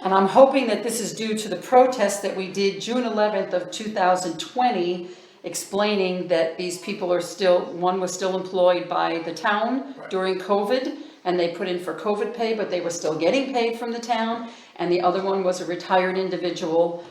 Speaker 1: And I'm hoping that this is due to the protest that we did June 11th of 2020 explaining that these people are still, one was still employed by the town
Speaker 6: Right.
Speaker 1: during COVID, and they put in for COVID pay, but they were still getting paid from the town. And the other one was a retired individual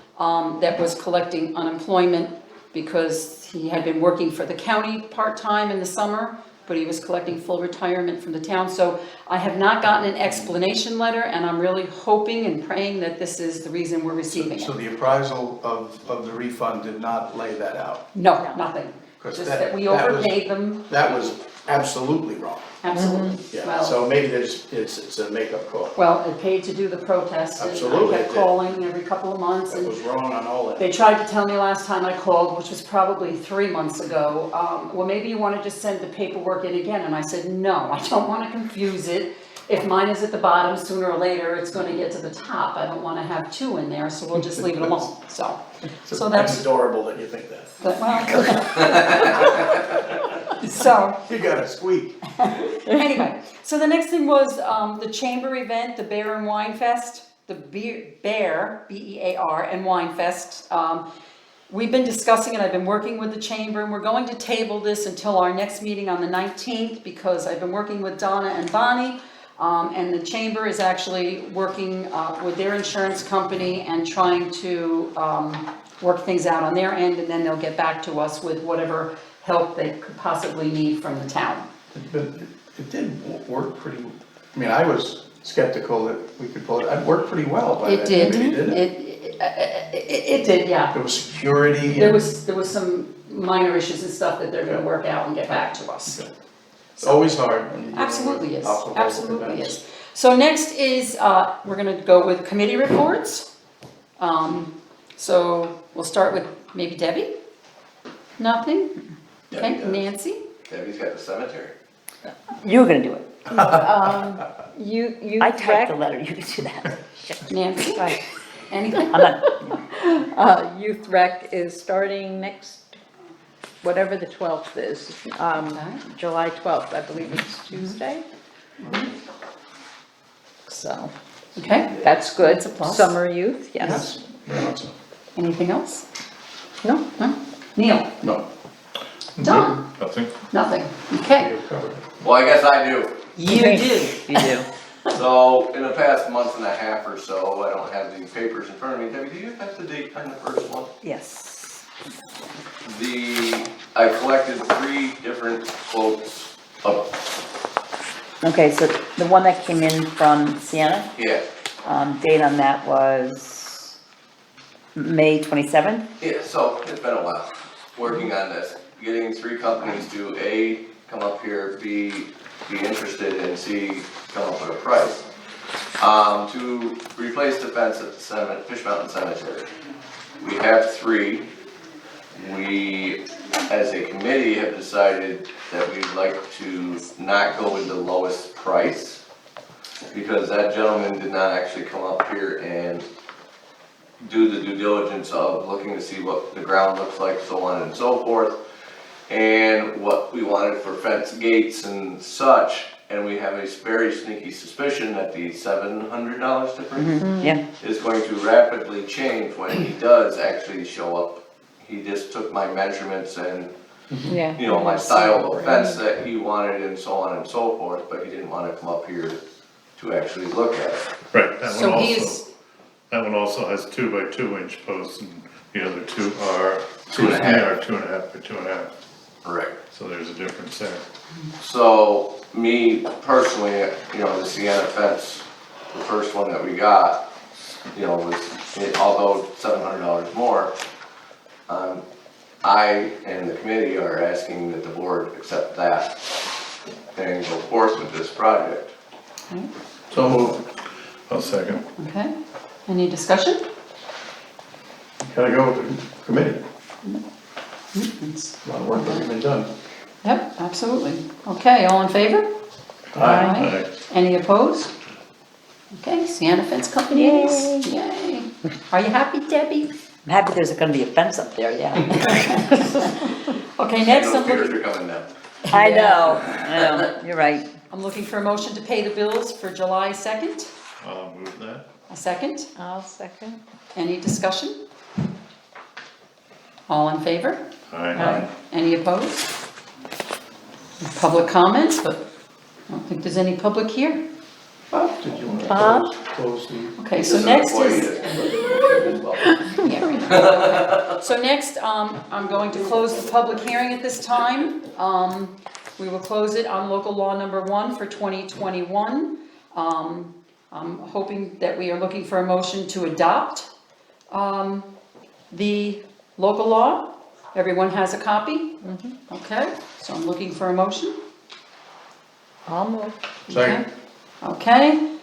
Speaker 1: that was collecting unemployment because he had been working for the county part-time in the summer, but he was collecting full retirement from the town. So I have not gotten an explanation letter, and I'm really hoping and praying that this is the reason we're receiving
Speaker 6: So
Speaker 1: it.
Speaker 6: the appraisal of the refund did not lay that out?
Speaker 1: No, nothing.
Speaker 6: 'Cause
Speaker 1: Just
Speaker 6: that-
Speaker 1: that we
Speaker 6: that was-
Speaker 1: overpaid them,
Speaker 6: That was absolutely wrong.
Speaker 1: absolutely.
Speaker 6: Yeah,
Speaker 1: Well,
Speaker 6: so maybe it's a makeup call.
Speaker 1: well, it paid to do the protest, and I
Speaker 6: Absolutely, it
Speaker 1: kept
Speaker 6: did.
Speaker 1: calling every couple of months,
Speaker 6: That
Speaker 1: and
Speaker 6: was wrong on all
Speaker 1: they
Speaker 6: ends.
Speaker 1: tried to tell me last time I called, which was probably 3 months ago, well, maybe you wanna just send the paperwork in again, and I said, no, I don't wanna confuse it. If mine is at the bottom, sooner or later, it's gonna get to the top, I don't wanna have two in there, so we'll just leave it alone, so. So that's,
Speaker 6: adorable that you think that.
Speaker 1: well. So,
Speaker 6: You got a squeak.
Speaker 1: anyway, so the next thing was, the chamber event, the Bear and Wine Fest, the Bear, B-E-A-R, and Wine Fest. We've been discussing it, I've been working with the chamber, and we're going to table this until our next meeting on the 19th, because I've been working with Donna and Bonnie, and the chamber is actually working, with their insurance company and trying to, work things out on their end, and then they'll get back to us with whatever help they could possibly need from the town.
Speaker 6: But it did work pretty, I mean, I was skeptical that we could pull it, it worked pretty well by
Speaker 1: It
Speaker 6: that
Speaker 1: did,
Speaker 6: committee, didn't it?
Speaker 1: it did, yeah.
Speaker 6: There was security.
Speaker 1: There
Speaker 6: and-
Speaker 1: was some minor issues and stuff that they're gonna work out and get back to us.
Speaker 6: It's always hard when you're dealing with
Speaker 1: Absolutely is,
Speaker 6: alcohol
Speaker 1: absolutely
Speaker 6: events.
Speaker 1: is. So next is, we're gonna go with committee reports. So we'll start with maybe Debbie? Nothing?
Speaker 6: Yeah,
Speaker 1: Okay,
Speaker 6: he does.
Speaker 1: Nancy?
Speaker 8: Debbie's got the cemetery.
Speaker 3: You were gonna do it.
Speaker 4: You
Speaker 3: I typed the letter, you can do that.
Speaker 1: Nancy?
Speaker 3: Right.
Speaker 1: Anything?
Speaker 3: I'm not,
Speaker 4: Youth Rec is starting next, whatever the 12th is, July 12th, I believe it's Tuesday. So,
Speaker 1: Okay,
Speaker 4: that's good.
Speaker 1: That's a plus.
Speaker 4: Summer youth, yes.
Speaker 6: Yes, very much so.
Speaker 1: anything else?
Speaker 4: No,
Speaker 1: No? Neil?
Speaker 6: No,
Speaker 1: Don?
Speaker 2: Nothing?
Speaker 1: Nothing, okay.
Speaker 6: you're covered.
Speaker 8: Well, I guess I do.
Speaker 1: You do.
Speaker 3: you do.
Speaker 8: So, in the past month and a half or so, I don't have the papers in front of me. Debbie, do you have the date on the first one?
Speaker 3: Yes.
Speaker 8: I collected 3 different quotes of,
Speaker 3: Okay, so the one that came in from Sienna,
Speaker 8: yeah,
Speaker 3: date on that was May 27th?
Speaker 8: yeah, so it's been a while, working on this. Getting 3 companies to A, come up here, B, be interested, and C, come up with a price. To replace the fence at the Fish Mountain Cemetery. We have 3. We, as a committee, have decided that we'd like to not go with the lowest price, because that gentleman did not actually come up here and do the due diligence of looking to see what the ground looks like, so on and so forth, and what we wanted for fence gates and such, and we have a very sneaky suspicion that the $700 difference
Speaker 3: Yeah,
Speaker 8: is going to rapidly change when he does actually show up. He just took my measurements and,
Speaker 4: yeah.
Speaker 8: you know, my style of fence that he wanted and so on and so forth, but he didn't wanna come up here to actually look at it.
Speaker 2: Right, that one
Speaker 1: So
Speaker 2: also,
Speaker 1: he's,
Speaker 2: that one also has 2 by 2 inch posts, and the other 2 are,
Speaker 8: 2.5.
Speaker 2: they are 2.5 by 2.5,
Speaker 8: Right.
Speaker 2: so there's a difference there.
Speaker 8: So, me personally, you know, the Sienna fence, the first one that we got, you know, although $700 more, I and the committee are asking that the board accept that and go forth with this project.
Speaker 6: So moved.
Speaker 2: I'll second.
Speaker 1: okay, any discussion?
Speaker 6: Gotta go with the committee. A lot of work already been done.
Speaker 1: Yep, absolutely. Okay, all in favor?
Speaker 2: Aye.
Speaker 1: Any opposed? Okay, Sienna Fence Company it is. Yay. Are you happy, Debbie?
Speaker 3: I'm happy there's gonna be a fence up there, yeah.
Speaker 1: Okay, next
Speaker 8: Those
Speaker 1: I'm
Speaker 8: figures
Speaker 1: looking,
Speaker 8: are coming down.
Speaker 3: I know, you're right.
Speaker 1: I'm looking for a motion to pay the bills for July 2nd.
Speaker 2: I'll move that.
Speaker 1: A second?
Speaker 4: I'll second.
Speaker 1: Any discussion? All in favor?
Speaker 2: Aye.
Speaker 1: Any opposed? Public comments, but I don't think there's any public here.
Speaker 6: Did you want to
Speaker 3: Bob?
Speaker 6: close the?
Speaker 1: Okay, so next is. Yeah, right. So next, I'm going to close the public hearing at this time. We will close it on local law number 1 for 2021. I'm hoping that we are looking for a motion to adopt the local law. Everyone has a copy? Okay, so I'm looking for a motion.
Speaker 3: I'll move.
Speaker 6: Second.
Speaker 1: Okay,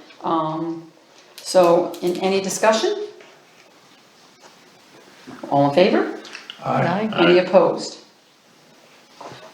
Speaker 1: so in any discussion? All in favor?
Speaker 3: Aye.
Speaker 1: Any opposed?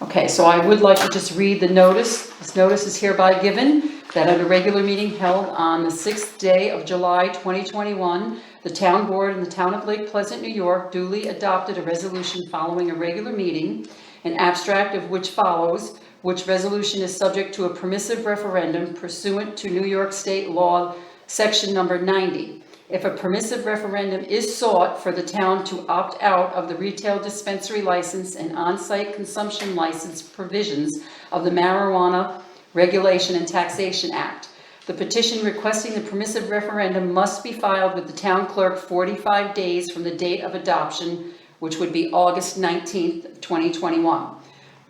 Speaker 1: Okay, so I would like to just read the notice. This notice is hereby given that at a regular meeting held on the 6th day of July 2021, the town board in the town of Lake Pleasant, New York duly adopted a resolution following a regular meeting, an abstract of which follows, which resolution is subject to a permissive referendum pursuant to New York State Law, section number 90. If a permissive referendum is sought for the town to opt out of the retail dispensary license and on-site consumption license provisions of the Marijuana Regulation and Taxation Act, the petition requesting the permissive referendum must be filed with the town clerk 45 days from the date of adoption, which would be August 19th, 2021.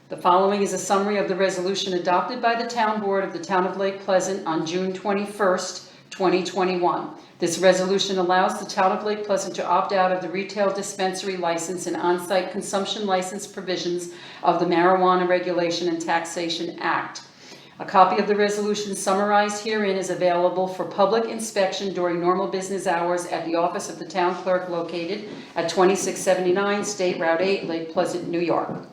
Speaker 1: The following is a summary of the resolution adopted by the town board of the town of Lake Pleasant on June 21st, 2021. This resolution allows the town of Lake Pleasant to opt out of the retail dispensary license and on-site consumption license provisions of the Marijuana Regulation and Taxation Act. A copy of the resolution summarized herein is available for public inspection during normal business hours at the office of the town clerk located at 2679 State Route 8, Lake Pleasant, New York.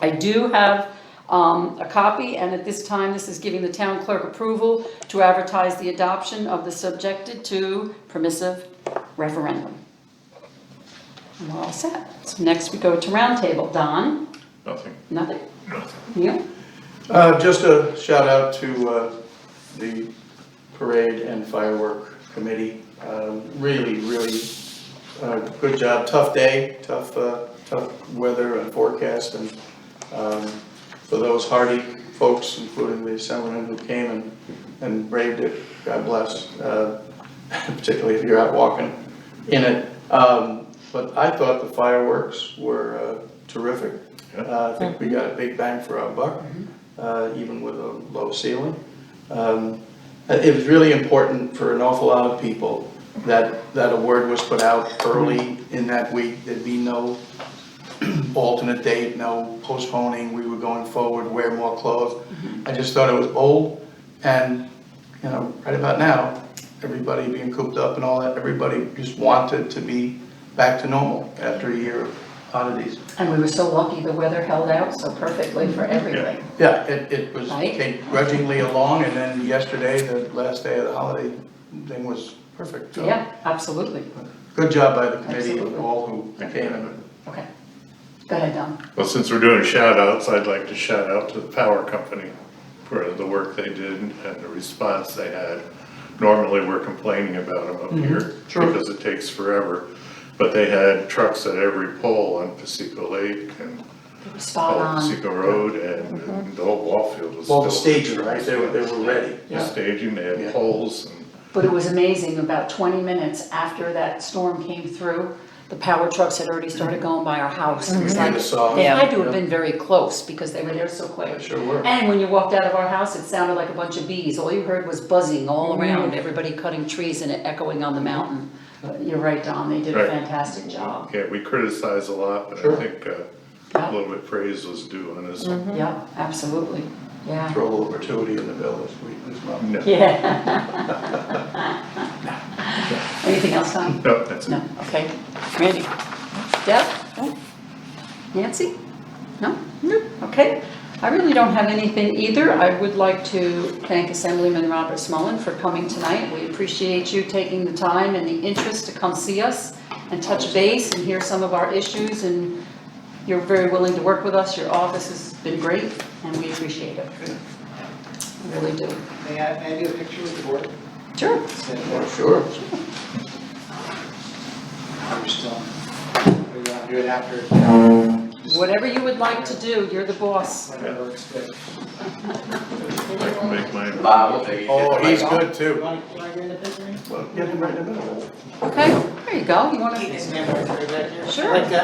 Speaker 1: I do have a copy, and at this time this is giving the town clerk approval to advertise the adoption of the subjected to permissive referendum. And we're all set. So next we go to roundtable. Don?
Speaker 2: Nothing.
Speaker 1: Nothing? Neil?
Speaker 6: Just a shout out to the parade and firework committee. Really good job. Tough day, tough weather and forecast, and for those hardy folks, including the assemblyman who came and braved it, God bless, particularly if you're out walking in it. But I thought the fireworks were terrific. I think we got a big bang for our buck, even with a low ceiling. It was really important for an awful lot of people that a word was put out early in that week. There'd be no alternate date, no postponing, we were going forward, wear more clothes. I just thought it was bold, and you know, right about now, everybody being cooped up and all that, everybody just wanted to be back to normal after a year of oddities.
Speaker 1: And we were so lucky the weather held out so perfectly for everything.
Speaker 6: Yeah, it was,
Speaker 1: Right.
Speaker 6: came grudgingly along, and then yesterday, the last day of the holiday thing was perfect. So
Speaker 1: Yeah, absolutely.
Speaker 6: good job by the committee
Speaker 1: Absolutely.
Speaker 6: and all who came in.
Speaker 1: Okay. Go ahead, Don.
Speaker 2: Well, since we're doing shout outs, I'd like to shout out to the power company for the work they did and the response they had. Normally, we're complaining about them up here
Speaker 6: Sure.
Speaker 2: because it takes forever. But they had trucks at every pole on Paseco Lake and
Speaker 1: Spot on.
Speaker 2: Paseco Road, and the whole ball field was still.
Speaker 6: Well, the staging, right, they were ready.
Speaker 2: The staging, they
Speaker 6: Yeah.
Speaker 2: had poles and.
Speaker 1: But it was amazing, about 20 minutes after that storm came through, the power trucks had already started going by our house. It was
Speaker 6: Yeah,
Speaker 1: like,
Speaker 6: the saw.
Speaker 1: they had to
Speaker 6: Yeah.
Speaker 1: have been very close because they were there so quick.
Speaker 6: They sure were.
Speaker 1: And when you walked out of our house, it sounded like a bunch of bees. All you heard was buzzing all around, everybody cutting trees and it echoing on the mountain. But you're right, Don, they did a
Speaker 2: Right.
Speaker 1: fantastic job.
Speaker 2: Yeah, we criticize a lot, but I
Speaker 6: Sure.
Speaker 2: think
Speaker 1: Yeah.
Speaker 2: a little bit praise was due on this one.
Speaker 1: Yeah, absolutely, yeah.
Speaker 6: Throw a little gratuity in the bill this week as well.
Speaker 2: No,
Speaker 1: Yeah. Anything else, Tom?
Speaker 2: no, that's it.
Speaker 1: No, okay. Randy? Deb? No? Nancy? No? No. Okay. I really don't have anything either. I would like to thank Assemblyman Robert Smullen for coming tonight. We appreciate you taking the time and the interest to come see us and touch base and hear some of our issues, and you're very willing to work with us. Your office has been great, and we appreciate it. We really do.
Speaker 5: May I do a picture with the board?
Speaker 1: Sure.
Speaker 6: Yeah, sure.
Speaker 5: You're still, we got to do it after,
Speaker 1: Whatever you would like to do, you're the boss.
Speaker 5: whatever works good.
Speaker 2: I can make mine.
Speaker 8: Bob will take you.
Speaker 6: Oh, he's good too.
Speaker 5: You want to get in the business?
Speaker 6: Well, get him right in the middle.
Speaker 1: Okay, there you go, you wanna?
Speaker 5: Stand right back here.
Speaker 1: Sure.
Speaker 5: I like to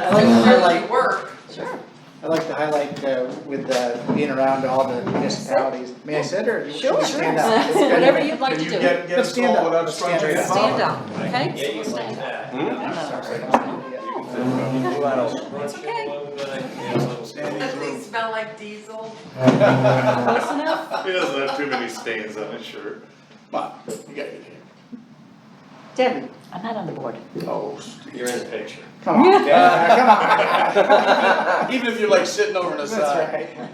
Speaker 5: highlight,
Speaker 1: Work. Sure.
Speaker 5: I like to highlight with being around all the municipalities. May I sit or? should we stand up? It's good.
Speaker 1: Whatever you'd like to
Speaker 6: Can
Speaker 1: do.
Speaker 6: you get
Speaker 5: Let's
Speaker 6: us
Speaker 5: stand
Speaker 6: all
Speaker 5: up.
Speaker 6: without
Speaker 5: Let's
Speaker 6: scrunching
Speaker 5: stand
Speaker 6: the
Speaker 1: Stand
Speaker 6: bottom?
Speaker 1: up, okay?
Speaker 7: Yeah, you like that.
Speaker 1: It's okay.
Speaker 9: They smell like diesel.
Speaker 1: Close enough?
Speaker 2: He doesn't have too many stains on his shirt.
Speaker 6: Come on, you got your name.
Speaker 1: Debbie?
Speaker 3: I'm not on the board.
Speaker 6: Oh,
Speaker 7: You're in the picture.
Speaker 5: Come on, Dad, come on.
Speaker 6: even if you're like sitting over on the
Speaker 5: That's
Speaker 6: side.
Speaker 5: right.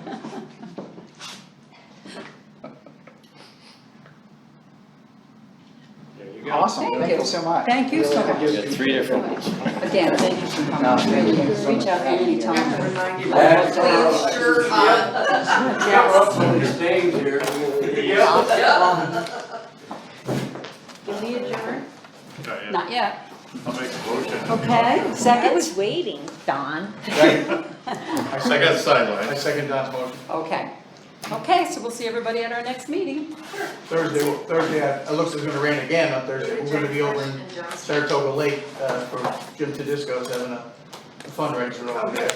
Speaker 7: There you go.
Speaker 5: Awesome,
Speaker 1: Thank
Speaker 5: thank
Speaker 1: you.
Speaker 5: you so much.
Speaker 1: Thank you so
Speaker 5: Really, I
Speaker 1: much.
Speaker 5: do
Speaker 7: You got three
Speaker 5: appreciate
Speaker 7: different
Speaker 5: it.
Speaker 7: ones.
Speaker 1: Again, thank you for
Speaker 5: No,
Speaker 1: coming.
Speaker 5: thank you
Speaker 1: You
Speaker 5: so
Speaker 1: can reach
Speaker 5: much
Speaker 1: out
Speaker 5: for having me.
Speaker 1: anytime.
Speaker 9: Remind you
Speaker 8: That's
Speaker 9: to put your shirt on.
Speaker 1: Yes.
Speaker 8: Some stains here.
Speaker 1: Can we adjourn?
Speaker 2: Not yet.
Speaker 1: Not yet.
Speaker 2: I'll make a motion.
Speaker 1: Okay,
Speaker 3: I
Speaker 1: second?
Speaker 3: was waiting, Don.
Speaker 2: I got sideline.
Speaker 6: I second Don's motion.
Speaker 1: Okay. Okay, so we'll see everybody at our next meeting.
Speaker 6: Thursday, it looks like it's gonna rain again on Thursday. We're gonna be over in Saratoga Lake, for Jim Tedisco's having a fundraiser over there.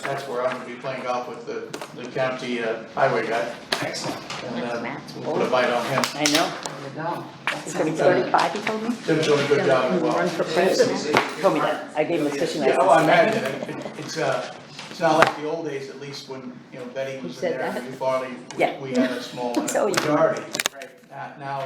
Speaker 6: That's where I'm gonna be playing golf with the county, highway guy.
Speaker 5: Excellent.
Speaker 6: And, we'll put a bite on him.
Speaker 3: I know.
Speaker 1: There you go. That
Speaker 3: He's gonna be
Speaker 1: sounds good.
Speaker 3: 35, he told me.
Speaker 6: Tim's doing a good job as
Speaker 3: Run
Speaker 6: well.
Speaker 3: for president. Told me that. I gave him a fishing
Speaker 6: Yeah,
Speaker 3: license.
Speaker 6: oh, I imagine, it's not like the old days, at least when, Betty
Speaker 3: Who
Speaker 6: was in
Speaker 3: said
Speaker 6: there,
Speaker 3: that?
Speaker 6: and we barley,
Speaker 3: Yeah.
Speaker 6: we had a small
Speaker 3: So you-
Speaker 6: majority.
Speaker 5: Right.
Speaker 6: Now,